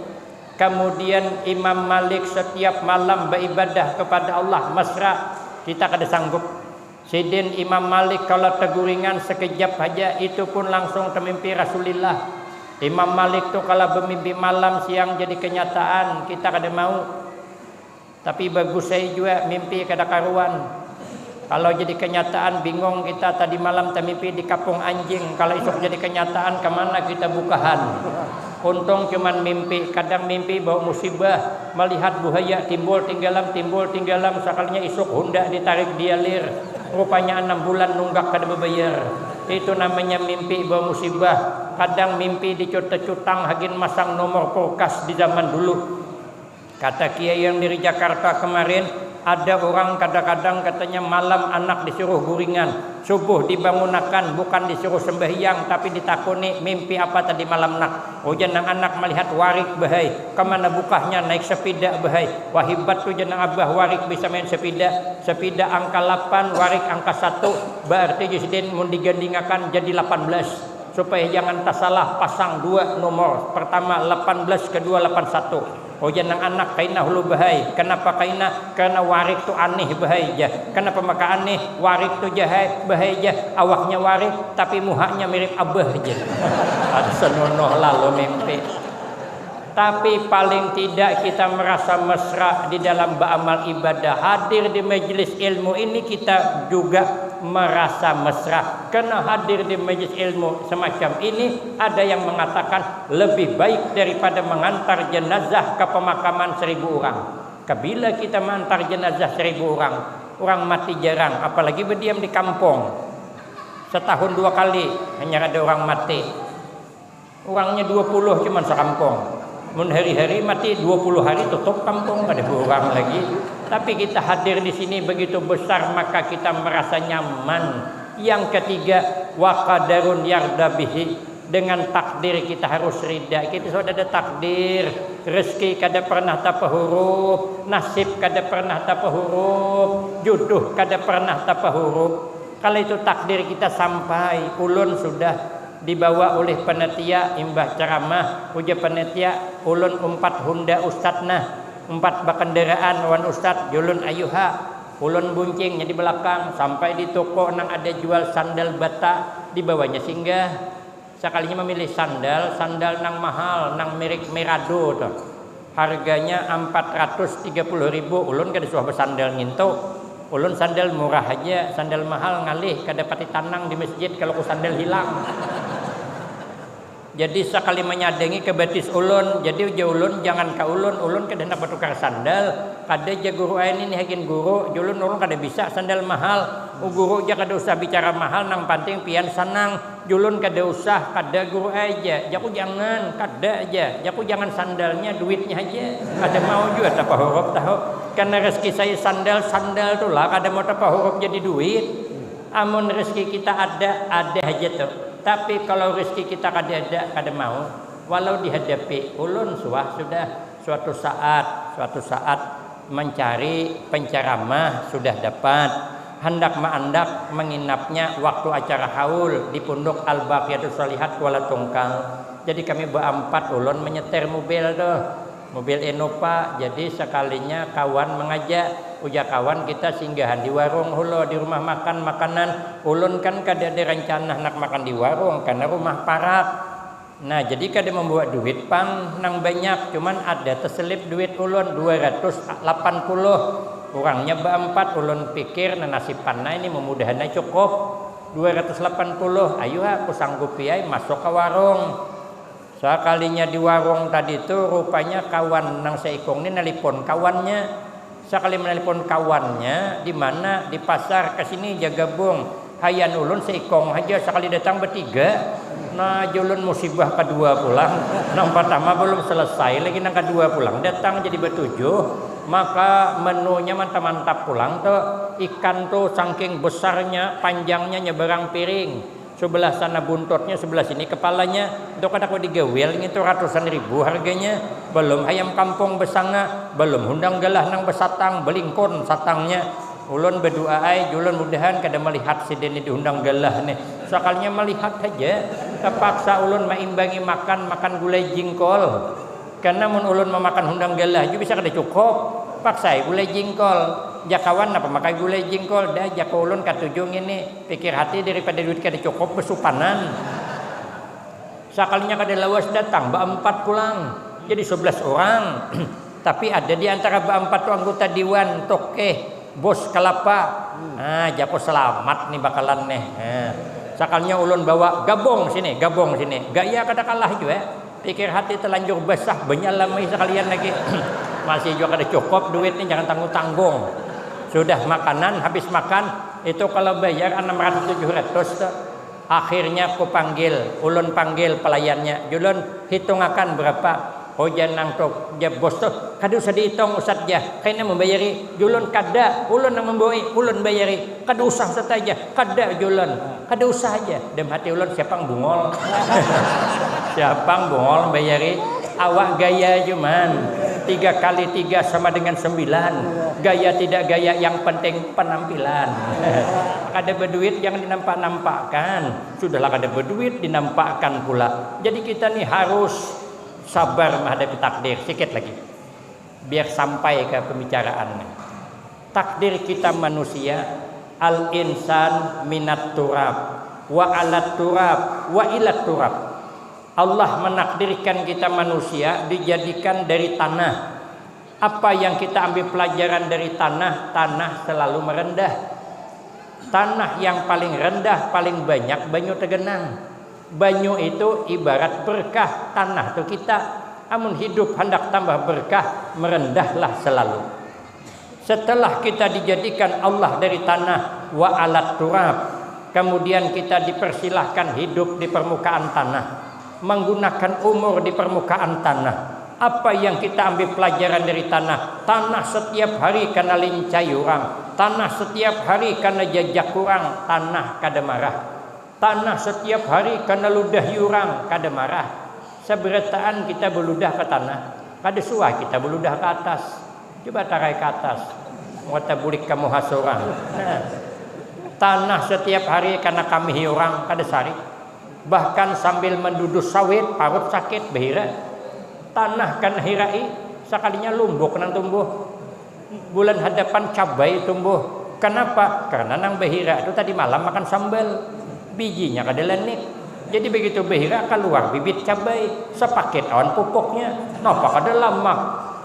Kemudian Imam Malik setiap malam beribadah kepada Allah mesra. Kita kada sanggup. Sidin Imam Malik kalau teguringan sekejap aja itu pun langsung termimpi Rasulullah. Imam Malik tuh kalau bermimpi malam siang jadi kenyataan, kita kada mau. Tapi bagus saya juga mimpi kada karuan. Kalau jadi kenyataan bingung kita, tadi malam termimpi di Kapung Anjing. Kalau esok jadi kenyataan kemana kita bukahan? untung cuman mimpi, kadang mimpi bawa musibah, melihat buaya timbul tinggalam, sekalinya isuk hundak ditarik dialir, rupanya 6 bulan nunggak kada berbayar. Itu namanya mimpi bawa musibah. Kadang mimpi dicut-cutang hagin masang nomor kulkas di zaman dulu. Kata kiai yang dari Jakarta kemarin, ada orang kadang-kadang katanya malam anak disuruh guringan, subuh dibangunakan, bukan disuruh sembahyang tapi ditakuni mimpi apa tadi malam nak. Oh jenang anak melihat warik bahai, kemana bukahnya naik sepeda bahai. Wahibat tu jenang abah warik bisa main sepeda, sepeda angka 8, warik angka 1, berarti justin mun digandingakan jadi 18. Supaya jangan tak salah pasang 2 nomor, pertama 18, kedua 81. Oh jangan anak kaina hulu bahai. Kenapa kaina? Karena warik tu aneh bahai jah. Kenapa maka aneh? Warik tu jahai bahai jah. Awaknya warik tapi muhanya mirip abah je. Ada senonoh lalu mimpi. Tapi paling tidak kita merasa mesra di dalam beramal ibadah. Hadir di majelis ilmu ini kita juga merasa mesra. Karena hadir di majelis ilmu semacam ini ada yang mengatakan lebih baik daripada mengantar jenazah ke pemakaman 1000 orang. Kabila kita mengantar jenazah 1000 orang, orang mati jarang, apalagi berdiam di kampung. Setahun 2 kali hanya ada orang mati. Orangnya 20 cuma sekampung. Mun hari-hari mati 20 hari tutup kampung, ada orang lagi. Tapi kita hadir di sini begitu besar maka kita merasa nyaman. Yang ketiga, wa qadarun yarda bihi, dengan takdir kita harus rida. Kita sudah ada takdir, rezeki kada pernah tapa huruf, nasib kada pernah tapa huruf, jodoh kada pernah tapa huruf. Kalau itu takdir kita sampai, ulun sudah dibawa oleh panitia imbah ceramah uja panitia ulun 4 hunda ustadna 4 bakendaraan wan ustad julun ayuha ulun buncingnya di belakang sampai di toko nang ada jual sandal bata di bawahnya singgah sekalinya memilih sandal nang mahal nang merek Merado tuh harganya 430.000 ulun kada suah bersandal nginto ulun sandal murah aja sandal mahal ngalih kada pati tanang di masjid kalau ku sandal hilang. Jadi sekali menyadengi ke batis ulun, jadi uja ulun jangan ka ulun kada hendak bertukar sandal, kada ja guru ain ini hagin guru, julun ulun kada bisa sandal mahal, guru ja kada usah bicara mahal nang penting pian sanang, julun kada usah, kada guru aja, jaku jangan, kada aja, jaku jangan sandalnya duitnya aja, kada mau juga tapa huruf tahu, karena rezeki saya sandal tu lah, kada mau tapa huruf jadi duit, amun rezeki kita ada aja tuh. Tapi kalau rezeki kita kada mau, walau dihadapi ulun sudah suatu saat mencari penceramah sudah dapat hendak maandak menginapnya waktu acara haul di Pondok Al-Baqiyatus Shalihat Kuala Tungkal. Jadi kami berempat ulun menyetir mobil mobil Innova. Jadi sekalinya kawan mengajak uja kawan kita singgahan di warung hulo di rumah makan makanan ulun kan kada ada rencana nak makan di warung karena rumah parak. Nah jadi kada membawa duit pang nang banyak cuman ada terselip duit ulun 280 orangnya berempat ulun pikir nasipanna ini memudahannya cukup 280 ayo aku sanggupi ay masuk ke warung. Sekalinya di warung tadi itu rupanya kawan nang seikong ini nelpon kawannya. Sekali menelpon kawannya di mana di pasar ke sini jaga gabung. Hayan ulun seikong aja sekali datang bertiga. Nah julun musibah kedua pulang. Nang pertama belum selesai lagi nang kedua pulang datang jadi bertujuh. Maka menunya mantap-mantap pulang tuh ikan tuh saking besarnya panjangnya nyeberang piring. Sebelah sana buntutnya, sebelah sini kepalanya. Itu kada ku digawil itu ratusan ribu harganya. Belum ayam kampung besanga, belum hundang galah nang besatang, belingkon satangnya. Ulun berdoa ay, julun mudahan kada melihat sidene diundang galah nih. Sekalinya melihat aja, terpaksa ulun maimbangi makan gulai jingkol. Karena mun ulun memakan hundang galah, juga bisa kada cukup. Paksa gulai jingkol. Jakawan apa makai gulai jingkol dah jakolun katujung ini pikir hati daripada duit kada cukup besupanan. Sekalinya kada lawas datang berempat pulang jadi 11 orang. Tapi ada di antara berempat tu anggota dewan tokeh bos kelapa. Nah jako selamat nih bakalan nih. Sekalinya ulun bawa gabung sini gaya kada kalah juga. Pikir hati terlanjur basah, benyalamai sekalian lagi. Masih juga ada cukup duit nih, jangan tanggung-tanggung. Sudah makanan, habis makan, itu kalau bayar 600-700. Akhirnya aku panggil, ulun panggil pelayannya. Julun hitungakan berapa? Oh jangan tok, dia bos tuh. Kada usah dihitung Ustaz ya. Kayaknya membayari. Julun kada, ulun yang memboi, ulun bayari. Kada usah saja, kada julun. Kada usah aja. Dalam hati ulun siapa yang bungol? Siapa yang bungol bayari? Awak gaya cuman 3 kali 3 sama dengan 9. Gaya tidak gaya, yang penting penampilan. Kada berduit yang dinampak-nampakkan. Sudahlah kada berduit dinampakkan pula. Jadi kita nih harus sabar menghadapi takdir. Sikit lagi biar sampai ke pembicaraannya. Takdir kita manusia, al insan minat turab wa alat turab wa ilat turab. Allah menakdirkan kita manusia dijadikan dari tanah. Apa yang kita ambil pelajaran dari tanah? Tanah selalu merendah. Tanah yang paling rendah, paling banyak banyu tegenang. Banyu itu ibarat berkah. Tanah itu kita. Amun hidup hendak tambah berkah, merendahlah selalu. Setelah kita dijadikan Allah dari tanah, wa alat turab, kemudian kita dipersilahkan hidup di permukaan tanah, menggunakan umur di permukaan tanah. Apa yang kita ambil pelajaran dari tanah? Tanah setiap hari kena lincai orang, tanah setiap hari kena jajak orang, tanah kada marah. Tanah setiap hari kena ludah orang, kada marah. Seberataan kita beludah ke tanah, kada suah kita beludah ke atas. Coba tarai ke atas, wata bulik kamu hasorang. Nah, tanah setiap hari kena kami orang, kada sari. Bahkan sambil menduduk sawit, parut sakit behira. Tanah kan hirai, sekalinya lumbuk nang tumbuh. Bulan hadapan cabai tumbuh. Kenapa? Karena nang behira itu tadi malam makan sambal, bijinya kada lenik. Jadi begitu behira keluar bibit cabai, sepaket awan pupuknya. Napa kada lama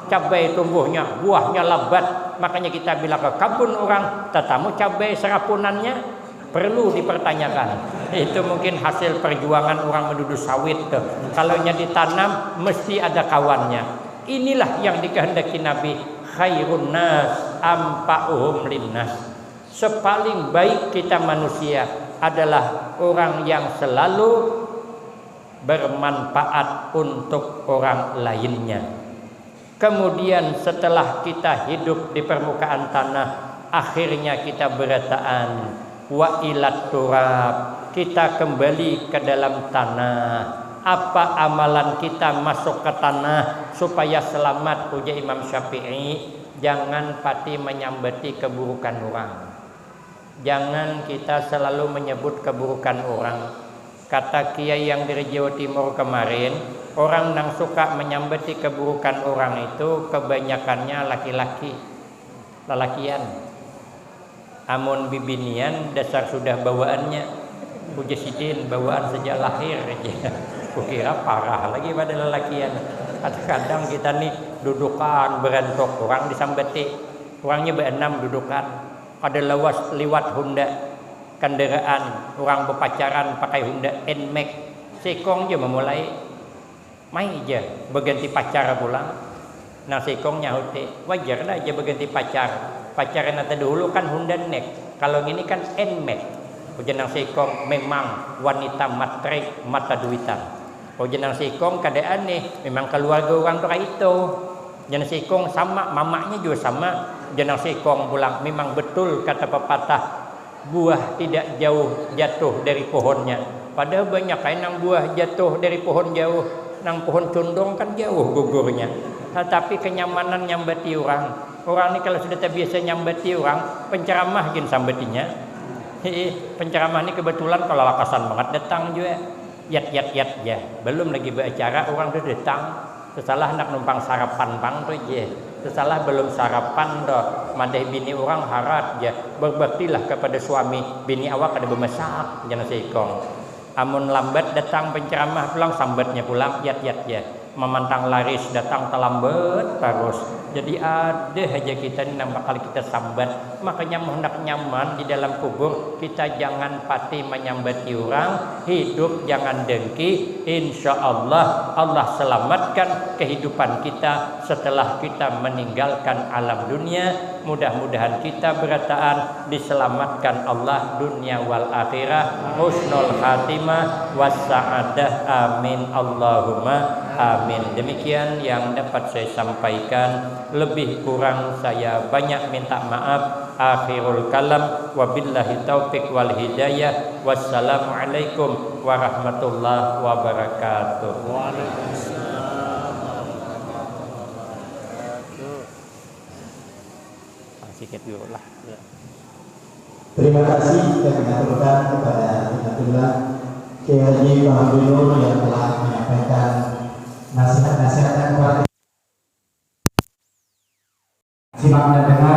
cabai tumbuhnya, buahnya lebat. Makanya kita bilang ke kebun orang, tetamu cabai serapunannya perlu dipertanyakan. Itu mungkin hasil perjuangan orang menduduk sawit tuh. Kalau nya ditanam mesti ada kawannya. Inilah yang dikehendaki Nabi, khairun nas ampa'uhum linnas. Sepaling baik kita manusia adalah orang yang selalu bermanfaat untuk orang lainnya. Kemudian setelah kita hidup di permukaan tanah, akhirnya kita berataan wa ilat turab, kita kembali ke dalam tanah. Apa amalan kita masuk ke tanah supaya selamat? Ujar Imam Syafi'i, jangan pati menyambati keburukan orang. Jangan kita selalu menyebut keburukan orang. Kata kiai yang dari Jawa Timur kemarin, orang yang suka menyambati keburukan orang itu kebanyakannya laki-laki, lelakian. Amun bibinian dasar sudah bawaannya, pujasidin bawaan sejak lahir aja. Kukira parah lagi pada lelakian. Kadang-kadang kita nih dudukan berantok, orang disambati, orangnya berenam dudukan. Ada liwat Honda kendaraan, orang berpacaran pakai Honda NMAX, sekong je memulai main je berganti pacar pulang. Nah sekongnya hote wajar lah je berganti pacar. Pacaran nanti dulu kan Honda NMAX, kalau ini kan NMAX. Ujanang sekong memang wanita matre mata duitan. Ujanang sekong keadaan nih memang keluarga orang tuh itu. Jangan sekong sama mamanya juga sama. Jangan sekong pulang memang betul kata pepatah, buah tidak jauh jatuh dari pohonnya. Padahal banyak kain nang buah jatuh dari pohon jauh, nang pohon condong kan jauh gugurnya. Tetapi kenyamanan nyambati orang. Orang ini kalau sudah terbiasa nyambati orang, penceramah gin sambatinya. Penceramah ini kebetulan kalau lakasan banget datang juga. Yat ya. Belum lagi beracara orang tuh datang. Sesalah nak numpang sarapan bang tuh je. Sesalah belum sarapan doh. Madai bini orang harat je. Berbaktilah kepada suami. Bini awak ada bermasak. Jangan sekong. Amun lambat datang penceramah pulang sambatnya pulang. Yat ya. memantang laris datang terlambat terus. Jadi ada aja kita ini nambah kali kita sambat. Makanya hendak nyaman di dalam kubur, kita jangan pati menyambati orang, hidup jangan dengki. Insya Allah Allah selamatkan kehidupan kita setelah kita meninggalkan alam dunia. Mudah-mudahan kita berataan diselamatkan Allah dunia wal akhirah, husnul khatimah wassa'adah, amin Allahumma amin. Demikian yang dapat saya sampaikan, lebih kurang saya banyak minta maaf. Akhirul kalam, wabillahi taufiq wal hidayah. Wassalamualaikum warahmatullahi wabarakatuh. Sikit dulu lah. Terima kasih kami aturkan kepada Hidayatullah Kiai Haji Baharudin Nur yang telah menyampaikan nasihat-nasihat kepada simak dan dengar.